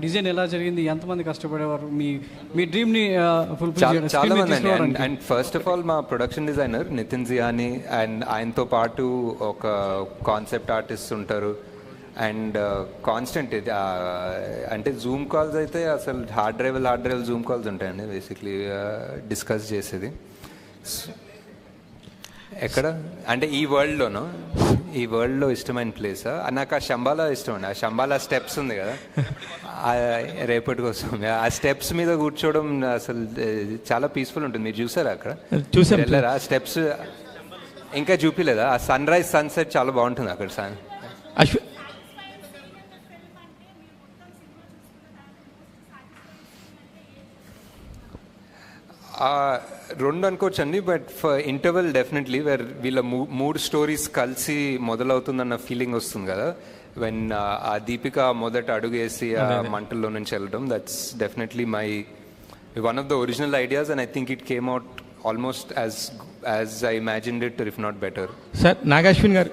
డిజైన్ ఎలా జరిగింది, ఎంతమంది కష్టపడేవారు మీ డ్రీమ్ని ఫుల్ఫిల్ చేయడానికి? చాలా మంది. అండ్ ఫస్ట్ ఆఫ్ ఆల్ మా ప్రొడక్షన్ డిజైనర్ నితిన్ జియాని, అండ్ ఆయనతో పాటు ఒక కాన్సెప్ట్ ఆర్టిస్ట్ ఉంటారు. అండ్ కాన్స్టెంట్ అంటే జూమ్ కాల్స్ అయితే అసలు హార్డ్ డ్రైవ్ జూమ్ కాల్స్ ఉంటాయండి బేసిక్లీ డిస్కస్ చేసేది. ఎక్కడ అంటే ఈ వరల్డ్లో ఇష్టమైన ప్లేస్ నాకు ఆ శంబాలా ఇష్టం అండి. ఆ శంబాలా స్టెప్స్ ఉంది కదా, రేపటి కోసం ఆ స్టెప్స్ మీద కూర్చోవడం అసలు చాలా పీస్ఫుల్ ఉంటుంది. మీరు చూసారా అక్కడ? వెళ్ళారా? ఆ స్టెప్స్ ఇంకా చూపిలేదా? ఆ సన్ రైజ్ సన్సెట్ చాలా బాగుంటుంది అక్కడ. రెండు అనుకోవచ్చండి, but for interval definitely where వీళ్ళ మూడు స్టోరీస్ కలిసి మొదలవుతుందన్న ఫీలింగ్ వస్తుంది కదా, వెన్ ఆ దీపిక మొదట అడుగేసి ఆ మంటల్లో నుంచి వెళ్ళడం, that's definitely my one of the original ideas, and I think it came out almost as I imagined it, if not better. Sir Nag Ashwin గారు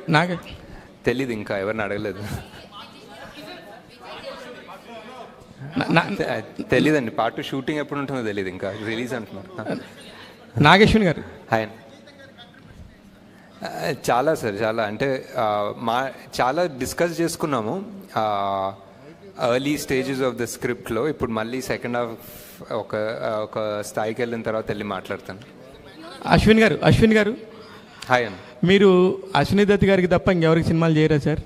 తెలీదు, ఇంకా ఎవరిని అడగలేదు. తెలీదండి, పార్ట్ 2 షూటింగ్ ఎప్పుడు ఉంటుందో తెలియదు, ఇంకా రిలీజ్ అంటున్నారు. నాగేశ్వన్ గారు హాయ్. చాలా సార్, చాలా అంటే చాలా డిస్కస్ చేసుకున్నాము ఎర్లీ స్టేజెస్ ఆఫ్ ద స్క్రిప్ట్లో. ఇప్పుడు మళ్ళీ సెకండ్ హాఫ్ ఒక స్థాయికి వెళ్ళిన తర్వాత వెళ్ళి మాట్లాడతాను. అశ్విన్ గారు హాయ్ అండి. మీరు అశ్విని దత్ గారికి తప్ప ఇంకెవరికి సినిమాలు చేయరా సార్?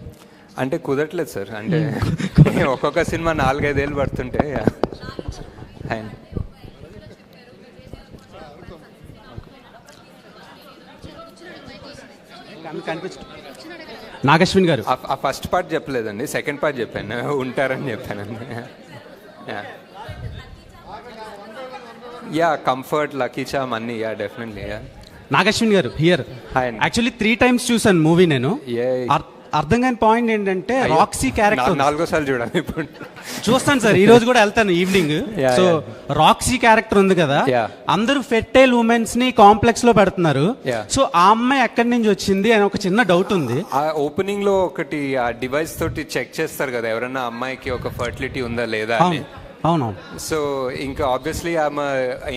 అంటే కుదరట్లేదు సార్, అంటే ఒక్కొక్క సినిమా 4-5 ఏళ్ళు పడుతుంటే. నాగశ్విన్ గారు ఆ ఫస్ట్ పార్ట్ చెప్పలేదండి, సెకండ్ పార్ట్ చెప్పాను, ఉంటారని చెప్పానండి. యా కంఫర్ట్, లక్కీ చామ్ అన్నీ, యా డెఫినెట్లీ. యా నాగశ్విన్ గారు హియర్. యాక్చువల్లీ 3 times చూసాను మూవీ నేను. అర్థం కాని పాయింట్ ఏంటంటే రాక్సీ క్యారెక్టర్ 4వ సార్లు చూడాలి ఇప్పుడు. చూస్తాను సార్, ఈ రోజు కూడా వెళ్తాను ఈవినింగ్. సో రాక్సీ క్యారెక్టర్ ఉంది కదా, అందరూ ఫెర్టైల్ ఉమెన్స్ ని కాంప్లెక్స్ లో పెడుతున్నారు. సో ఆ అమ్మాయి ఎక్కడి నుంచి వచ్చింది అని ఒక చిన్న డౌట్ ఉంది. ఆ ఓపెనింగ్ లో ఒకటి ఆ డివైస్ తోటి చెక్ చేస్తారు కదా ఎవరన్నా అమ్మాయికి ఒక ఫర్టిలిటీ ఉందా లేదా అని. అవునవును. సో ఇంకా ఆబ్వియస్లీ ఆమె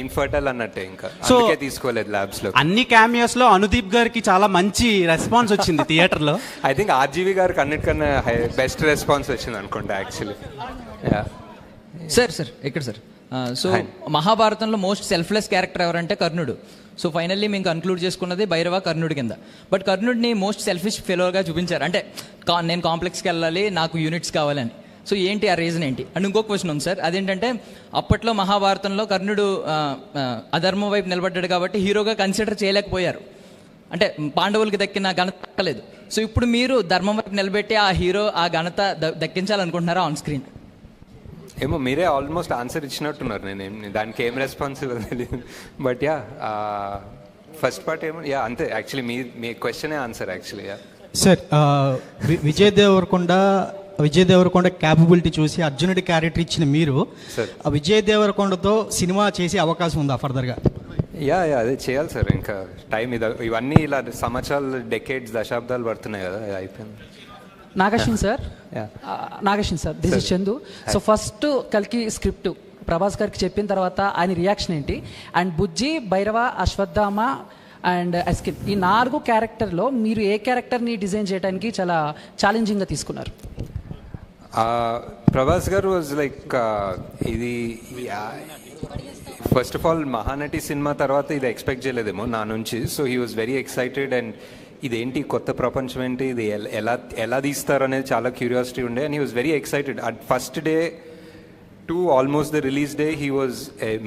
ఇన్ఫర్టైల్ అన్నట్టే, ఇంకా అందుకే తీసుకోలేదు ల్యాబ్స్ లో. అన్ని క్యామియోస్ లో అనుదీప్ గారికి చాలా మంచి రెస్పాన్స్ వచ్చింది థియేటర్ లో. ఐ థింక్ ఆర్జీవి గారికి అన్నిటికన్నా బెస్ట్ రెస్పాన్స్ వచ్చింది అనుకుంటా యాక్చువల్లీ. సార్ ఇక్కడ సార్, సో మహాభారతంలో మోస్ట్ సెల్ఫ్లెస్ క్యారెక్టర్ ఎవరంటే కర్ణుడు. సో ఫైనల్లీ మేము కన్క్లూడ్ చేసుకున్నది భైరవ కర్ణుడి కింద. బట్ కర్ణుడిని మోస్ట్ సెల్ఫిష్ ఫెలోగా చూపించారు, అంటే నేను కాంప్లెక్స్కి వెళ్ళాలి, నాకు యూనిట్స్ కావాలని. సో ఏంటి ఆ రీజన్ ఏంటి? అండ్ ఇంకో క్వశ్చన్ ఉంది సార్, అదేంటంటే అప్పట్లో మహాభారతంలో కర్ణుడు అధర్మం వైపు నిలబడ్డాడు కాబట్టి హీరోగా కన్సిడర్ చేయలేకపోయారు, అంటే పాండవులకి దక్కిన ఘనత దక్కలేదు. సో ఇప్పుడు మీరు ధర్మం వైపు నిలబెట్టి ఆ హీరో ఆ ఘనత దక్కించాలనుకుంటున్నారా ఆన్ స్క్రీన్? ఏమో మీరే ఆల్మోస్ట్ ఆన్సర్ ఇచ్చినట్టున్నారు, నేను దానికి ఏం రెస్పాన్స్ తెలియదు. బట్ యా ఫస్ట్ పార్ట్ ఏమో యా అంతే, యాక్చువల్లీ మీ క్వశ్చనే answer actually. Yeah sir, Vijay Deverakonda capability చూసి అర్జునుడి క్యారెక్టర్ ఇచ్చిన మీరు విజయ్ దేవరకొండతో సినిమా చేసే అవకాశం ఉందా ఫర్దర్గా? యా అదే చేయాలి సార్, ఇంకా టైం ఇవన్నీ ఇలా సంవత్సరాలు, డెకేడ్స్, దశాబ్దాలు పడుతున్నాయి కదా, అయిపోయింది. Nagashwin sir, this is Chandu. So first కల్కి స్క్రిప్ట్ ప్రభాస్ గారికి చెప్పిన తర్వాత ఆయన రియాక్షన్ ఏంటి? And Bujji, Bhairava, Ashwatthama and Yaskin, ఈ 4 క్యారెక్టర్లో మీరు ఏ క్యారెక్టర్ని డిజైన్ చేయడానికి చాలా ఛాలెంజింగ్గా తీసుకున్నారు? ప్రభాస్ గారు వాజ్ లైక్ ఇది first of all Mahanati cinema తర్వాత ఇది ఎక్స్పెక్ట్ చేయలేదేమో నా నుంచి. So he was very excited, and ఇదేంటి కొత్త ప్రపంచం ఏంటి, ఇది ఎలా తీస్తారు అనేది చాలా క్యూరియాసిటీ ఉండే. And he was very excited. At first day to almost the release day he was,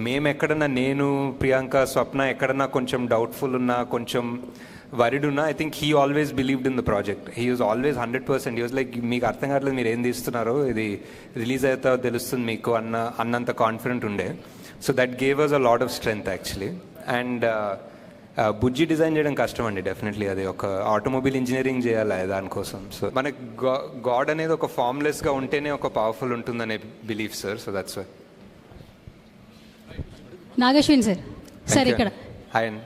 మేము ఎక్కడన్నా, నేను, ప్రియాంక, స్వప్న ఎక్కడన్నా కొంచెం డౌట్ఫుల్ ఉన్నా, కొంచెం వరిడ్ ఉన్నా, I think he always believed in the project. He was always 100%. He was like, మీకు అర్థం కావట్లేదు మీరు ఏం తీస్తున్నారో, ఇది రిలీజ్ అయితే తెలుస్తుంది మీకు అన్నంత కాన్ఫిడెంట్ ఉండే. So that gave us a lot of strength actually. And Bujji design చేయడం కష్టం అండి, డెఫినెట్లీ. అది ఒక ఆటోమొబైల్ ఇంజనీరింగ్ చేయాలి దానికోసం. సో మనకి గాడ్ అనేది ఒక ఫార్మ్లెస్గా ఉంటేనే ఒక పవర్ఫుల్ ఉంటుందనే belief sir. So that's why. Nagashwin sir ఇక్కడ. హాయ్ అండి.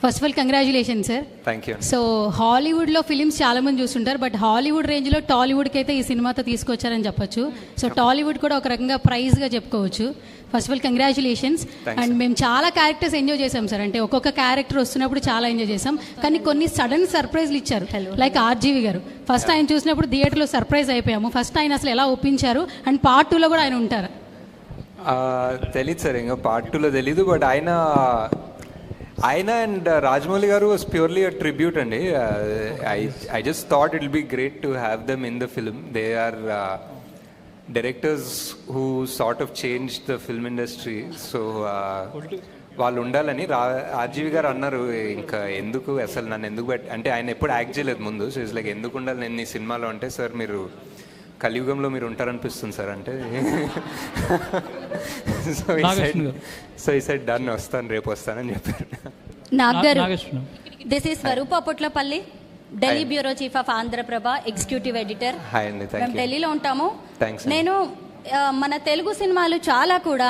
First of all congratulation sir. Thank you. So హాలీవుడ్లో ఫిలిమ్స్ చాలా మంది చూస్తుంటారు, బట్ హాలీవుడ్ రేంజ్లో టాలీవుడ్కి అయితే ఈ సినిమాతో తీసుకొచ్చారని చెప్పొచ్చు. సో టాలీవుడ్ కూడా ఒక రకంగా ప్రైజ్గా చెప్పుకోవచ్చు. First of all congratulations. And మేము చాలా క్యారెక్టర్స్ ఎంజాయ్ చేసాం సార్, అంటే ఒక్కొక్క క్యారెక్టర్ వస్తున్నప్పుడు చాలా ఎంజాయ్ చేసాం. కానీ కొన్ని సడన్ సర్ప్రైజ్లు ఇచ్చారు, లైక్ ఆర్జీవి గారు. ఫస్ట్ ఆయన చూసినప్పుడు థియేటర్లో సర్ప్రైజ్ అయిపోయాము. ఫస్ట్ ఆయన అసలు ఎలా ఒప్పించారు, అండ్ పార్ట్ 2లో కూడా ఆయన ఉంటారు? తెలీదు సార్, ఇంకా పార్ట్ 2లో తెలీదు. బట్ ఆయన and Rajamouli garu was purely a tribute అండి. I just thought it will be great to have them in the film. They are directors who sort of change the film industry. So వాళ్ళు ఉండాలని RGV గారు అన్నారు. ఇంకా ఎందుకు అసలు నన్ను ఎందుకు అంటే ఆయన ఎప్పుడు యాక్ట్ చేయలేదు ముందు. సో ఇట్స్ లైక్ ఎందుకు ఉండాలి నేను ఈ సినిమాలో అంటే, సార్ మీరు కలియుగంలో మీరు ఉంటారనిపిస్తుంది సార్ అంటే. సో ఈ సైడ్ డన్ వస్తాను, రేపు వస్తానని చెప్పారు. Nagar, this is Swarupa Potlapalli, Delhi bureau chief of Andhra Prabha, executive editor. మేము ఢిల్లీలో ఉంటాము. నేను మన తెలుగు సినిమాలు చాలా కూడా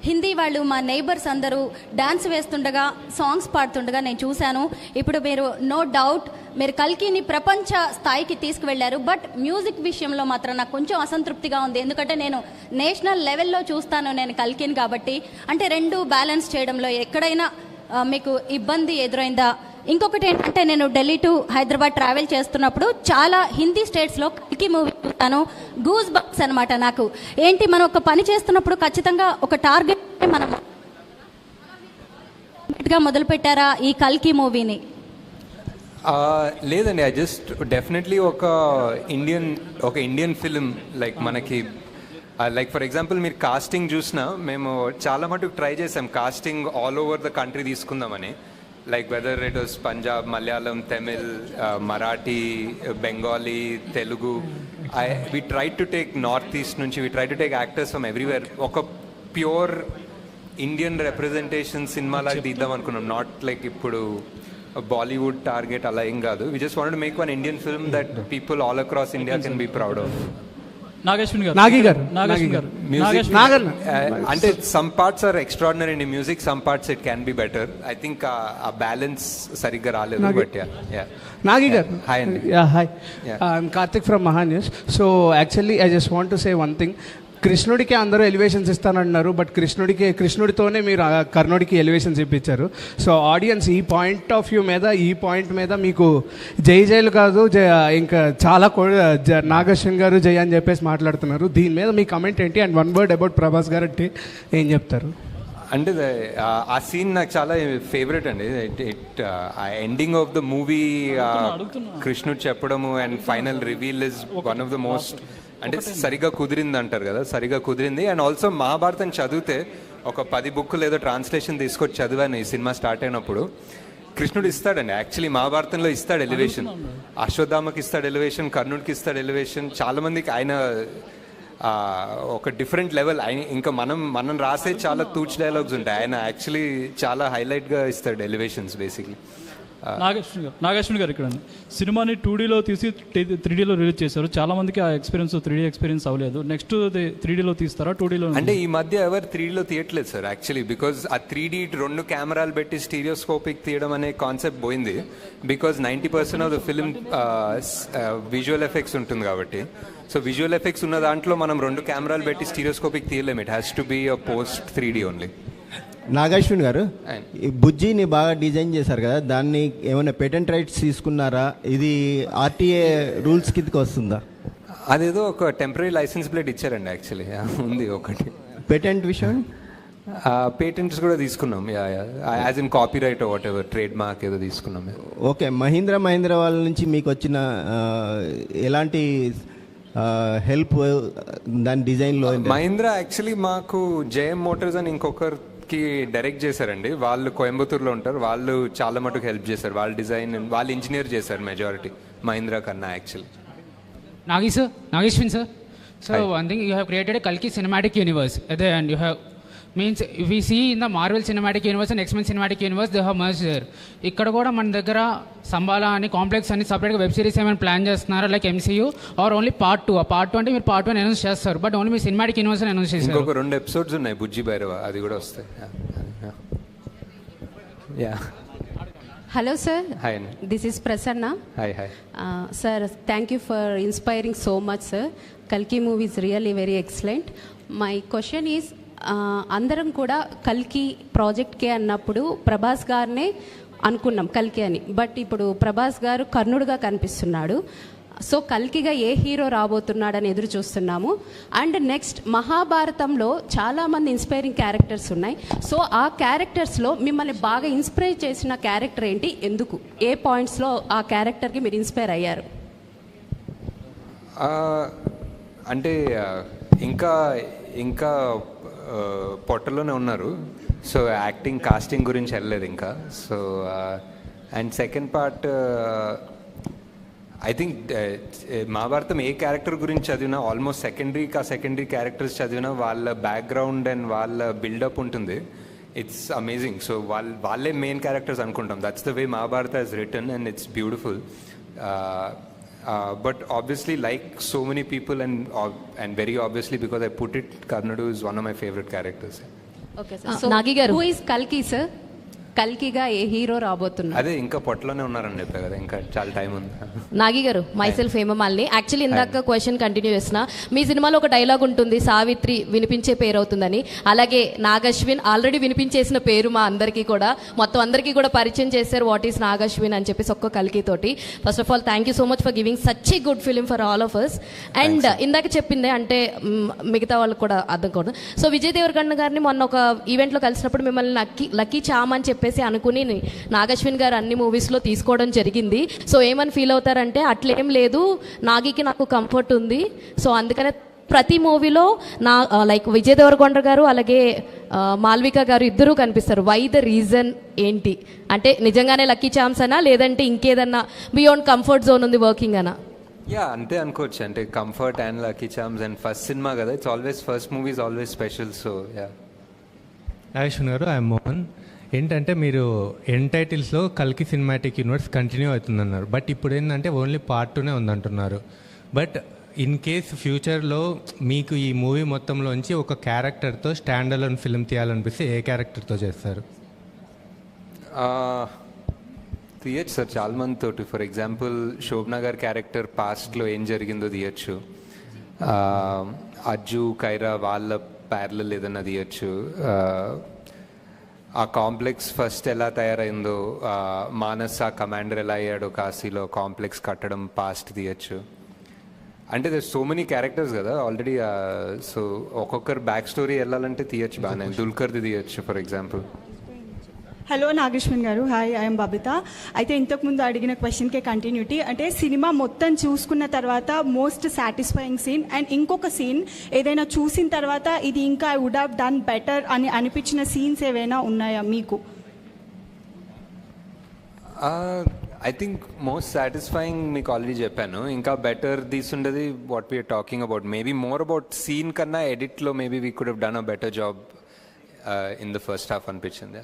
హిందీ వాళ్ళు మా నైబర్స్ అందరూ డాన్స్ వేస్తుండగా, సాంగ్స్ పాడుతుండగా నేను చూశాను. ఇప్పుడు మీరు నో డౌట్ మీరు కల్కిని ప్రపంచ స్థాయికి తీసుకువెళ్ళారు. బట్ మ్యూజిక్ విషయంలో మాత్రం నాకు కొంచెం అసంతృప్తిగా ఉంది. ఎందుకంటే నేను నేషనల్ లెవెల్లో చూస్తాను నేను కల్కిని కాబట్టి. అంటే రెండు బ్యాలెన్స్ చేయడంలో ఎక్కడైనా మీకు ఇబ్బంది ఎదురైందా? ఇంకొకటి ఏంటంటే నేను ఢిల్లీ టు హైదరాబాద్ ట్రావెల్ చేస్తున్నప్పుడు చాలా హిందీ స్టేట్స్లో కల్కి మూవీ చూస్తాను. గూస్ బంప్స్ అనమాట నాకు. ఏంటి, మనం ఒక పని చేస్తున్నప్పుడు ఖచ్చితంగా ఒక టార్గెట్ మనం మొదలు పెట్టారా ఈ కల్కి మూవీని? లేదండి, ఐ జస్ట్ డెఫినెట్లీ ఒక ఇండియన్ ఫిలిం లైక్ మనకి లైక్ ఫర్ ఎగ్జాంపుల్ మీరు కాస్టింగ్ చూసినా మేము చాలా మటుకు ట్రై చేసాం casting all over the country తీసుకుందామని. Like whether it was Punjab, Malayalam, Tamil, Marathi, Bengali, Telugu. We tried to take Northeast nunchi, we tried to take actors from everywhere. Oka pure Indian representation cinema la teedam anukunnam, not like ippudu Bollywood target ala em gaadu. We just wanted to make one Indian film that people all across India can be proud of. Nagi garu అంటే some parts are extraordinary in music, some parts it can be better. I think a balance సరిగ్గా రాలేదు. But Nagi garu, hi అండి. Hi, I'm Karthik from Maha news. So actually I just want to say one thing. కృష్ణుడికి అందరూ elevations ఇస్తానంటున్నారు, but కృష్ణుడితోనే మీరు కర్ణుడికి elevations ఇప్పించారు. So audience ఈ point మీద మీకు జైలు కాదు, ఇంకా చాలా నాగశ్విన్ గారు జై అని చెప్పేసి మాట్లాడుతున్నారు. దీని మీద మీ కమెంట్ ఏంటి? And one word about Prabhas గారు అంటే ఏం చెప్తారు? అంటే ఆ సీన్ నాకు చాలా ఫేవరెట్ అండి. ఎండింగ్ ఆఫ్ ద మూవీ కృష్ణుడు చెప్పడము and final reveal is one of the most, అంటే సరిగా కుదిరింది అంటారు కదా, సరిగా కుదిరింది. అండ్ ఆల్సో మహాభారతం చదివితే ఒక 10 బుక్కులు ఏదో ట్రాన్స్లేషన్ తీసుకొచ్చి చదివాను ఈ సినిమా స్టార్ట్ అయినప్పుడు. కృష్ణుడు ఇస్తాడండి యాక్చువల్లీ మహాభారతంలో ఇస్తాడు ఎలివేషన్, అశ్వత్థామకి ఇస్తాడు ఎలివేషన్, కర్ణుడికి ఇస్తాడు ఎలివేషన్. చాలా మందికి ఆయన ఒక డిఫరెంట్ లెవెల్. ఇంకా మనం రాసే చాలా తూచ్ డైలాగ్స్ ఉంటాయి, ఆయన యాక్చువల్లీ చాలా హైలైట్గా ఇస్తాడు ఎలివేషన్స్ బేసిక్లీ. నాగేశ్వరి గారు ఇక్కడ సినిమాని 2Dలో తీసి 3Dలో రిలీజ్ చేశారు. చాలా మందికి ఆ ఎక్స్పీరియన్స్ 3D ఎక్స్పీరియన్స్ అవ్వలేదు. నెక్స్ట్ 3Dలో తీస్తారా 2Dలో? అంటే ఈ మధ్య ఎవరు 3Dలో తీయట్లేదు సార్ యాక్చువల్లీ, బికాజ్ ఆ 3D 2 కెమెరాలు పెట్టి స్టీరియోస్కోపిక్ తీయడం అనే కాన్సెప్ట్ పోయింది. Because 90% of the film visual effects ఉంటుంది కాబట్టి. సో విజువల్ ఎఫెక్ట్స్ ఉన్న దాంట్లో మనం 2 కెమెరాలు పెట్టి స్టీరియోస్కోపిక్ తీయలేము. It has to be a post 3D only. Nagashwin garu, ఈ బుజ్జిని బాగా డిజైన్ చేశారు కదా, దాన్ని ఏమైనా పేటెంట్ రైట్స్ తీసుకున్నారా? ఇది ఆర్టీఏ రూల్స్ కిందకి వస్తుందా? అదేదో ఒక టెంపరీ లైసెన్స్ ప్లేట్ ఇచ్చారండి యాక్చువల్లీ, ఉంది ఒకటి. పేటెంట్ విషయం పేటెంట్స్ కూడా తీసుకున్నాం, as in copy right what ever trade mark ఏదో తీసుకున్నాం. ఓకే, మహీంద్రా వాళ్ళ నుంచి మీకు వచ్చిన ఎలాంటి హెల్ప్ దాని డిజైన్లో? మహీంద్రా యాక్చువల్లీ మాకు జేఎం మోటార్స్ అని ఇంకొకరికి డైరెక్ట్ చేశారండి. వాళ్ళు కోయంబత్తూర్లో ఉంటారు, వాళ్ళు చాలా మటుకు హెల్ప్ చేశారు. వాళ్ళ డిజైన్ వాళ్ళు ఇంజనీర్ చేశారు మెజారిటీ మహీంద్రా కన్నా actually. Nageshwin sir, so one thing, you have created a Kalki cinematic universe, and you have means we see in the Marvel cinematic universe and X-Men cinematic universe they have merged there. ఇక్కడ కూడా మన దగ్గర సంబాలా అని complex అని సపరేట్గా web series ఏమైనా plan చేస్తున్నారా like MCU or only part 2? Part 2 అంటే మీరు పార్ట్ 1 అనౌన్స్ చేస్తారు, బట్ ఓన్లీ మీ సినిమాటిక్ యూనివర్స్ అనౌన్స్ చేస్తారు. ఇంకొక 2 ఎపిసోడ్స్ ఉన్నాయి బుజ్జి భైరవ, అది కూడా వస్తాయి. Hello sir. Hi. This is Prasanna. Hi. Sir, thank you for inspiring so much sir. Kalki movie is really very excellent. My question is, అందరం కూడా కల్కి ప్రాజెక్ట్కే అన్నప్పుడు ప్రభాస్ గారినే అనుకున్నాం కల్కి అని, బట్ ఇప్పుడు ప్రభాస్ గారు కర్ణుడుగా కనిపిస్తున్నాడు. సో కల్కిగా ఏ హీరో రాబోతున్నాడని ఎదురు చూస్తున్నాము. అండ్ నెక్స్ట్ మహాభారతంలో చాలామంది ఇన్స్పైరింగ్ క్యారెక్టర్స్ ఉన్నాయి. సో ఆ క్యారెక్టర్స్లో మిమ్మల్ని బాగా ఇన్స్పైర్ చేసిన క్యారెక్టర్ ఏంటి, ఎందుకు, ఏ పాయింట్స్లో ఆ క్యారెక్టర్కి మీరు ఇన్స్పైర్ అయ్యారు? అంటే ఇంకా పొట్టలోనే ఉన్నారు, సో యాక్టింగ్ కాస్టింగ్ గురించి వెళ్ళలేదు ఇంకా. So and second part I think Mahabharatam A character గురించి చదివినా ఆల్మోస్ట్ సెకండరీ క్యారెక్టర్స్ చదివినా వాళ్ళ బ్యాక్గ్రౌండ్ అండ్ వాళ్ళ బిల్డప్ ఉంటుంది. It's amazing. సో వాళ్ళే మెయిన్ క్యారెక్టర్స్ అనుకుంటాం. That's the way Mahabharata is return and it's beautiful. But obviously, like so many people, and very obviously because I put it, Karnudu is one of my favorite characters. Okay, sir. So, Nagi garu, who is Kalki, sir? కల్కిగా ఏ hero రాబోతున్నారు? అదే ఇంకా పొట్టలోనే ఉన్నారని చెప్పా కదా, ఇంకా చాలా టైం ఉంది. నాగి గారు, మైసెల్ఫ్ హేమమాలిని. యాక్చువల్లీ ఇందాక క్వశ్చన్ కంటిన్యూ చేసిన, మీ సినిమాలో ఒక డైలాగ్ ఉంటుంది, సావిత్రి వినిపించే పేరు అవుతుందని. అలాగే నాగశ్విన్ ఆల్రెడీ వినిపించేసిన పేరు మా అందరికీ కూడా, మొత్తం అందరికీ కూడా పరిచయం చేశారు వాట్ ఈస్ నాగశ్విన్ అని చెప్పేసి ఒక్క కల్కి తోటి. First of all thank you so much for giving such a good film for all of us. And ఇందాక చెప్పిందే అంటే మిగతా వాళ్ళకి కూడా అర్థం కూడా. సో విజయ్ దేవరకొండ గారిని మొన్న ఒక ఈవెంట్లో కలిసినప్పుడు మిమ్మల్ని లక్కీ చామ్ అని చెప్పేసి అనుకుని నాగశ్విన్ గారు అన్ని మూవీస్లో తీసుకోవడం జరిగింది. సో ఏమని ఫీల్ అవుతారంటే, అట్లేం లేదు, నాగికి నాకు కంఫర్ట్ ఉంది. సో అందుకనే ప్రతి మూవీలో నా లైక్ విజయ్ దేవరకొండ గారు అలాగే మాల్విక గారు ఇద్దరూ కనిపిస్తారు. వై ద రీజన్ ఏంటి అంటే, నిజంగానే లక్కీ ఛాన్స్ అనా లేదంటే ఇంకేదన్నా బియాండ్ కంఫర్ట్ జోన్ ఉంది వర్కింగ్ అనా? యా, అంతే అనుకోవచ్చు. అంటే comfort and lucky charms and first cinema కదా, it's always first movie is always special. So yeah. Nageshwar garu, I'm Mohan. ఏంటంటే మీరు ఎండ్ టైటిల్స్లో కల్కి సినిమాటిక్ యూనివర్స్ కంటిన్యూ అవుతుందన్నారు, బట్ ఇప్పుడు ఏంటంటే ఓన్లీ పార్ట్ 2నే ఉందంటున్నారు. బట్ ఇన్ కేస్ ఫ్యూచర్లో మీకు ఈ మూవీ మొత్తంలోంచి ఒక క్యారెక్టర్తో స్టాండ్ అలోన్ ఫిల్మ్ తీయాలనిపిస్తే ఏ క్యారెక్టర్తో చేస్తారు? తీయచ్చు సార్ చాలా మంది తోటి. ఫర్ ఎగ్జాంపుల్ శోభనా గారి క్యారెక్టర్ పాస్ట్లో ఏం జరిగిందో తీయచ్చు. అజ్జు కైరా వాళ్ళ ప్యారలల్ ఏదన్నా తీయచ్చు. ఆ కాంప్లెక్స్ ఫస్ట్ ఎలా తయారైందో, మానస్ ఆ కమాండర్ ఎలా అయ్యాడో కాశీలో కాంప్లెక్స్ కట్టడం పాస్ట్ తీయచ్చు. అంటే దర్ సో మెనీ క్యారెక్టర్స్ కదా ఆల్రెడీ. సో ఒక్కొక్కరు బ్యాక్ స్టోరీ వెళ్ళాలంటే తీయచ్చు బాగానే. దుల్కర్ది తీయచ్చు ఫర్ ఎగ్జాంపుల్. హలో నాగేశ్వన్ గారు, హాయ్, ఐఎమ్ బబిత. అయితే ఇంతకుముందు అడిగిన క్వశ్చన్కే కంటిన్యూటీ. అంటే సినిమా మొత్తం చూసుకున్న తర్వాత మోస్ట్ సాటిస్ఫైయింగ్ సీన్ అండ్ ఇంకొక సీన్ ఏదైనా చూసిన తర్వాత ఇది ఇంకా I would have done better అని అనిపించిన సీన్స్ ఏవైనా ఉన్నాయా మీకు? ఐ థింక్ మోస్ట్ సాటిస్ఫైయింగ్ మీకు ఆల్రెడీ చెప్పాను. ఇంకా బెటర్ తీసుండేది what we're talking about. Maybe more about scene కన్నా ఎడిట్లో maybe we could have done a better job in the first half అనిపించింది.